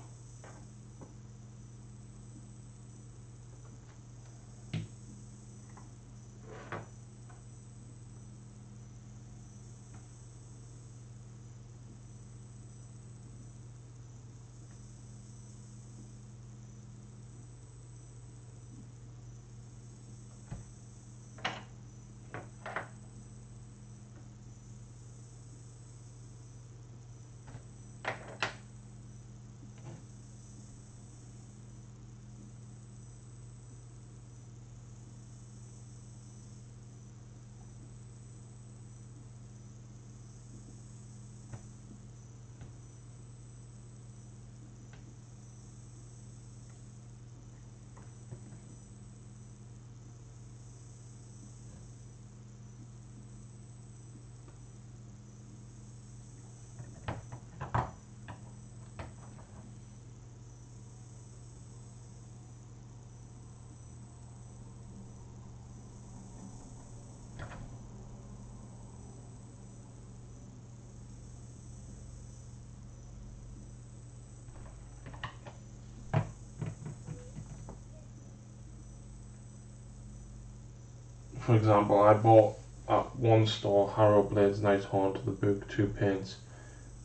[SPEAKER 1] For example, I bought at one store Harrow Blades Night Haunt, the book, 2 paints.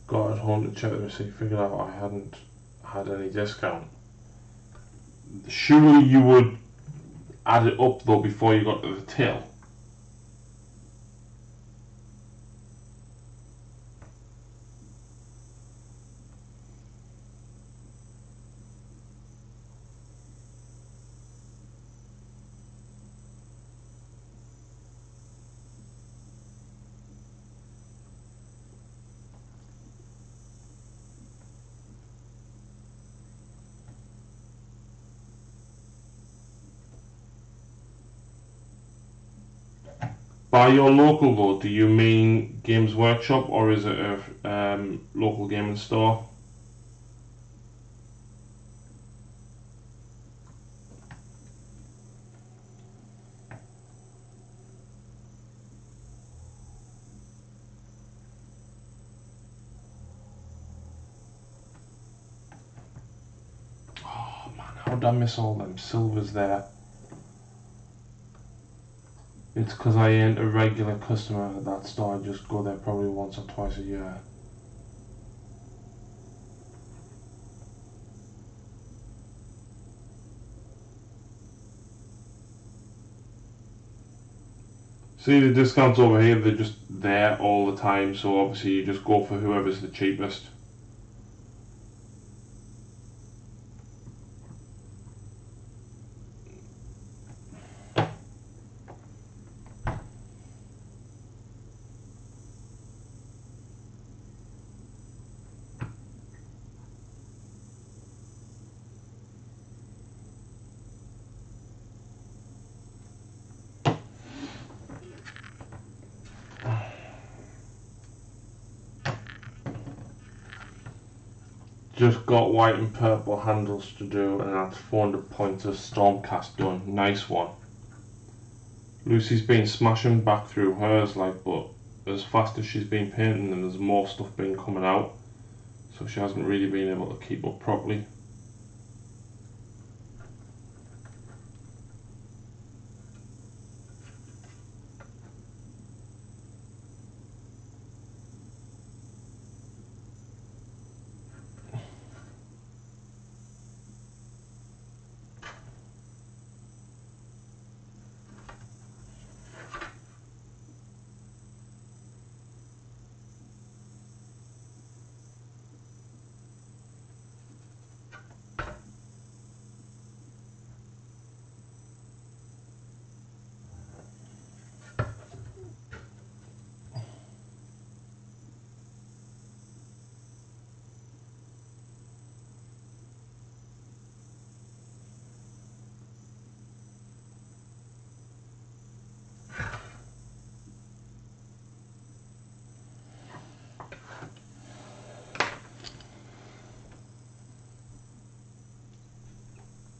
[SPEAKER 1] Got it home to check the receipt, figured out I hadn't had any discount. Surely you would add it up though before you got to the till. By your local though, do you mean Games Workshop or is it a local gaming store? Oh man, how did I miss all them silvers there? It's because I ain't a regular customer at that store, I just go there probably once or twice a year. See the discounts over here, they're just there all the time, so obviously you just go for whoever's the cheapest. Just got white and purple handles to do, and that's 400 points of Stormcast done. Nice one. Lucy's been smashing back through hers, like, but as fast as she's been painting them, there's more stuff been coming out, so she hasn't really been able to keep up properly.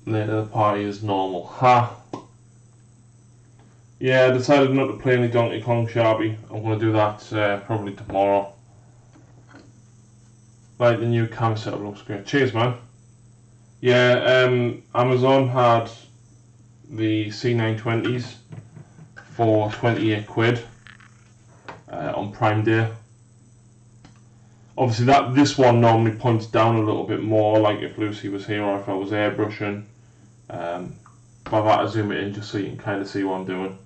[SPEAKER 1] Later the party is normal. Ha! Yeah, I decided not to play any Donkey Kong Sharpie. I'm going to do that probably tomorrow. Like, the new camera setup looks great. Cheers, man. Yeah, Amazon had the C920s for 28 quid on Prime Day. Obviously this one normally points down a little bit more, like if Lucy was here or if I was airbrushing. But I've had to zoom it in just so you can kind of see what I'm doing.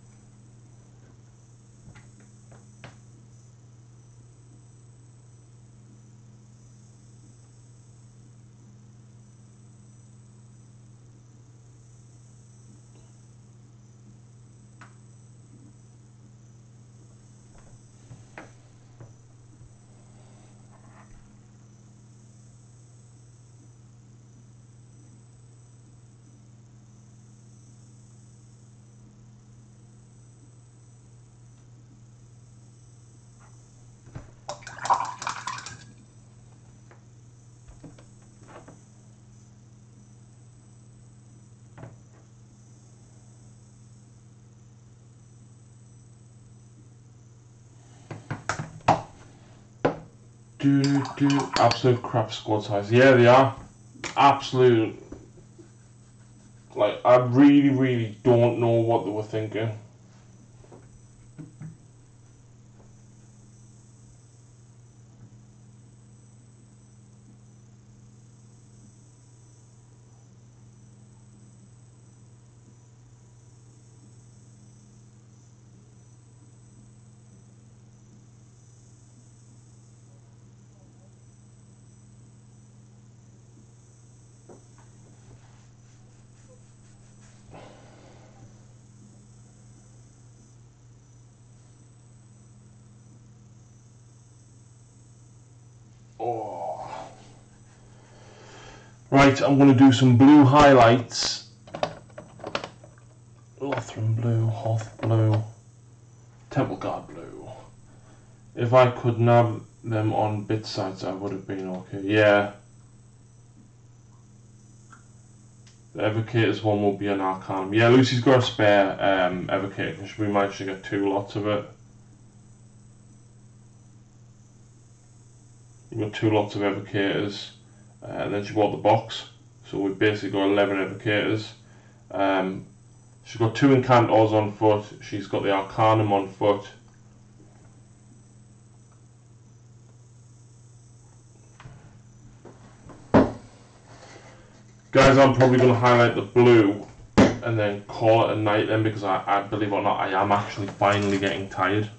[SPEAKER 1] Absolute crap squad size. Yeah, they are. Absolute. Like, I really don't know what they were thinking. Oh. Right, I'm going to do some blue highlights. Lothran blue, Hoth blue, Temple Guard blue. If I could nab them on bit sites, I would have been okay. Yeah. The Evocators one will be an Arcanum. Yeah, Lucy's got a spare Evocator because we managed to get 2 lots of it. We've got 2 lots of Evocators, and then she bought the box, so we've basically got 11 Evocators. She's got 2 Incantors on foot, she's got the Arcanum on foot. Guys, I'm probably going to highlight the blue and then call it a night then, because I believe it or not, I am actually finally getting tired.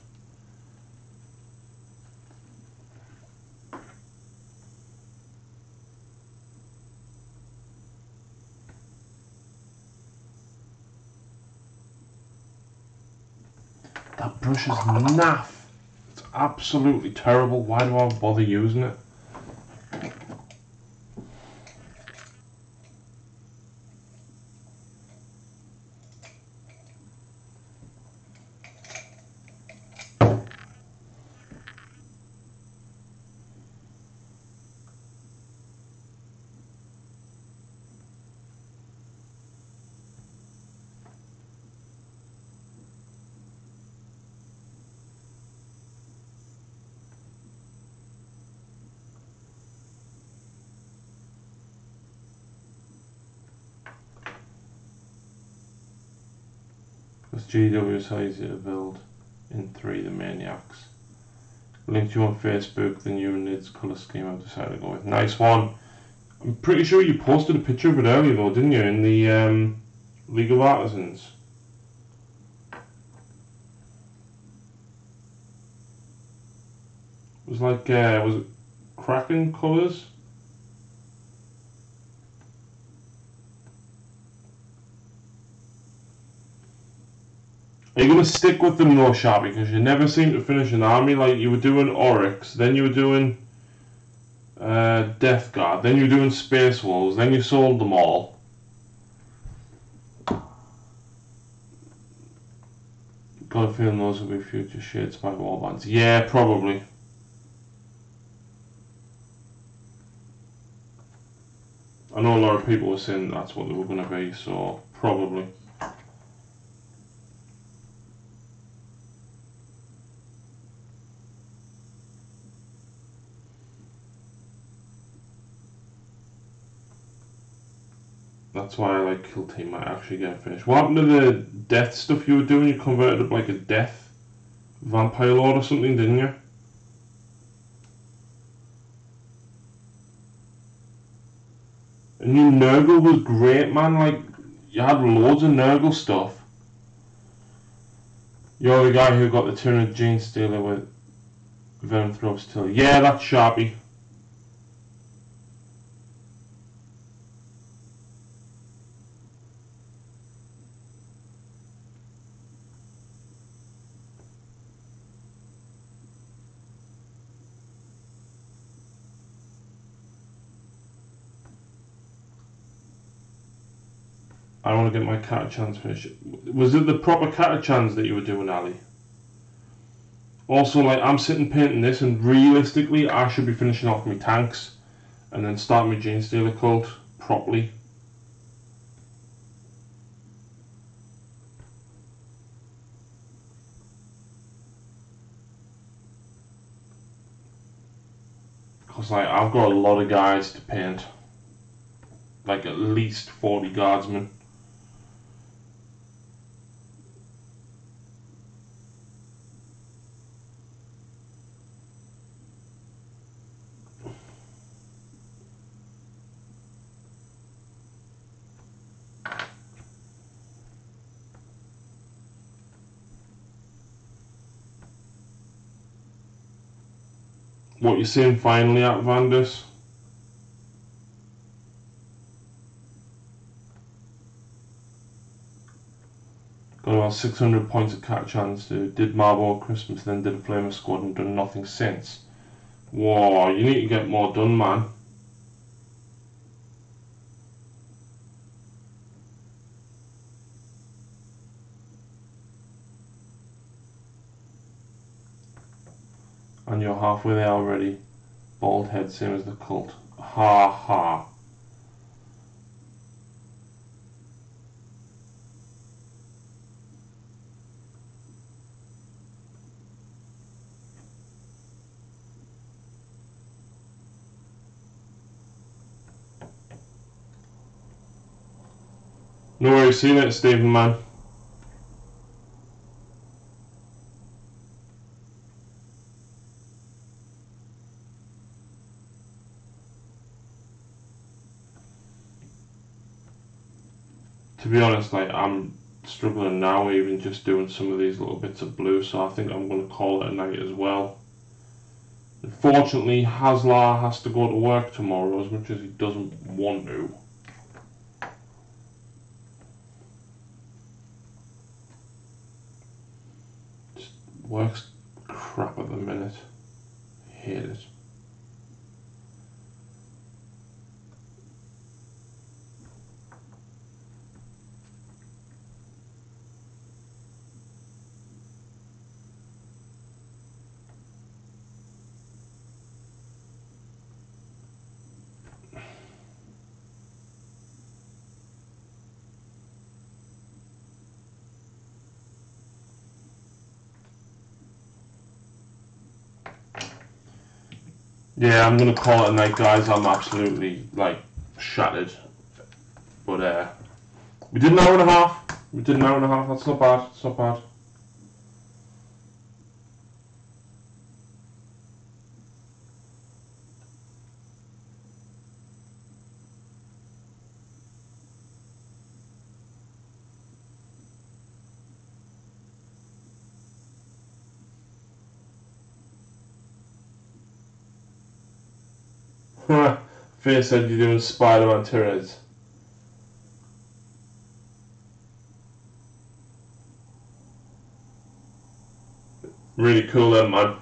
[SPEAKER 1] That brush is naff. It's absolutely terrible. Why do I bother using it? Because GW says it build in 3 the maniacs. Linked you on Facebook, the new Nids colour scheme I've decided to go with. Nice one. I'm pretty sure you posted a picture of it earlier though, didn't you, in the League of Artisans? It was like, was it Kraken colours? Are you going to stick with them though, Shabby? Because you never seem to finish an army. Like, you were doing Oryx, then you were doing Death Guard, then you were doing Space Wolves, then you sold them all. Got a feeling those will be future shades by warbands. Yeah, probably. I know a lot of people were saying that's what they were going to be, so probably. That's why I like Kill Team might actually get finished. What happened to the death stuff you were doing? You converted it like a death vampire lord or something, didn't you? And your Nurgle was great, man. Like, you had loads of Nurgle stuff. You're the guy who got the Tyrannid Gene Stealer with Venom Throws Till. Yeah, that's Sharpie. I want to get my Catachans finished. Was it the proper Catachans that you were doing, Ali? Also, like, I'm sitting painting this, and realistically, I should be finishing off my tanks and then start my Gene Stealer cult properly. Because, like, I've got a lot of guys to paint. Like, at least 40 guardsmen. What you seeing finally at Vandus? Got about 600 points of Catachans to did Marble Christmas, then did a Flamer Squad and done nothing since. Whoa, you need to get more done, man. And you're halfway there already. Bald head, same as the cult. Ha ha. No worries, see you later, Stephen, man. to be honest, like, I'm struggling now even just doing some of these little bits of blue, so I think I'm going to call it a night as well. Unfortunately, Haslar has to go to work tomorrow as much as he doesn't want to. Just works crap at the minute. I hate it. Yeah, I'm gonna call it a night, guys. I'm absolutely, like, shattered. But we did an hour and a half. We did an hour and a half. That's not bad. It's not bad. Fear said you're doing Spider-Man Tyranids. Really cool then, man.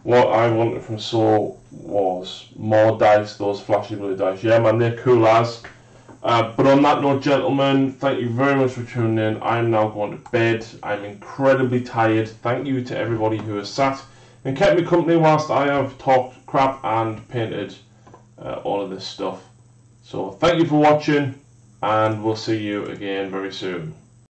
[SPEAKER 1] What I wanted from Saw was more dice, those flashy blue dice. Yeah, man, they're cool as. But on that note, gentlemen, thank you very much for tuning in. I'm now going to bed. I'm incredibly tired. Thank you to everybody who has sat and kept me company whilst I have talked crap and painted all of this stuff. So thank you for watching, and we'll see you again very soon.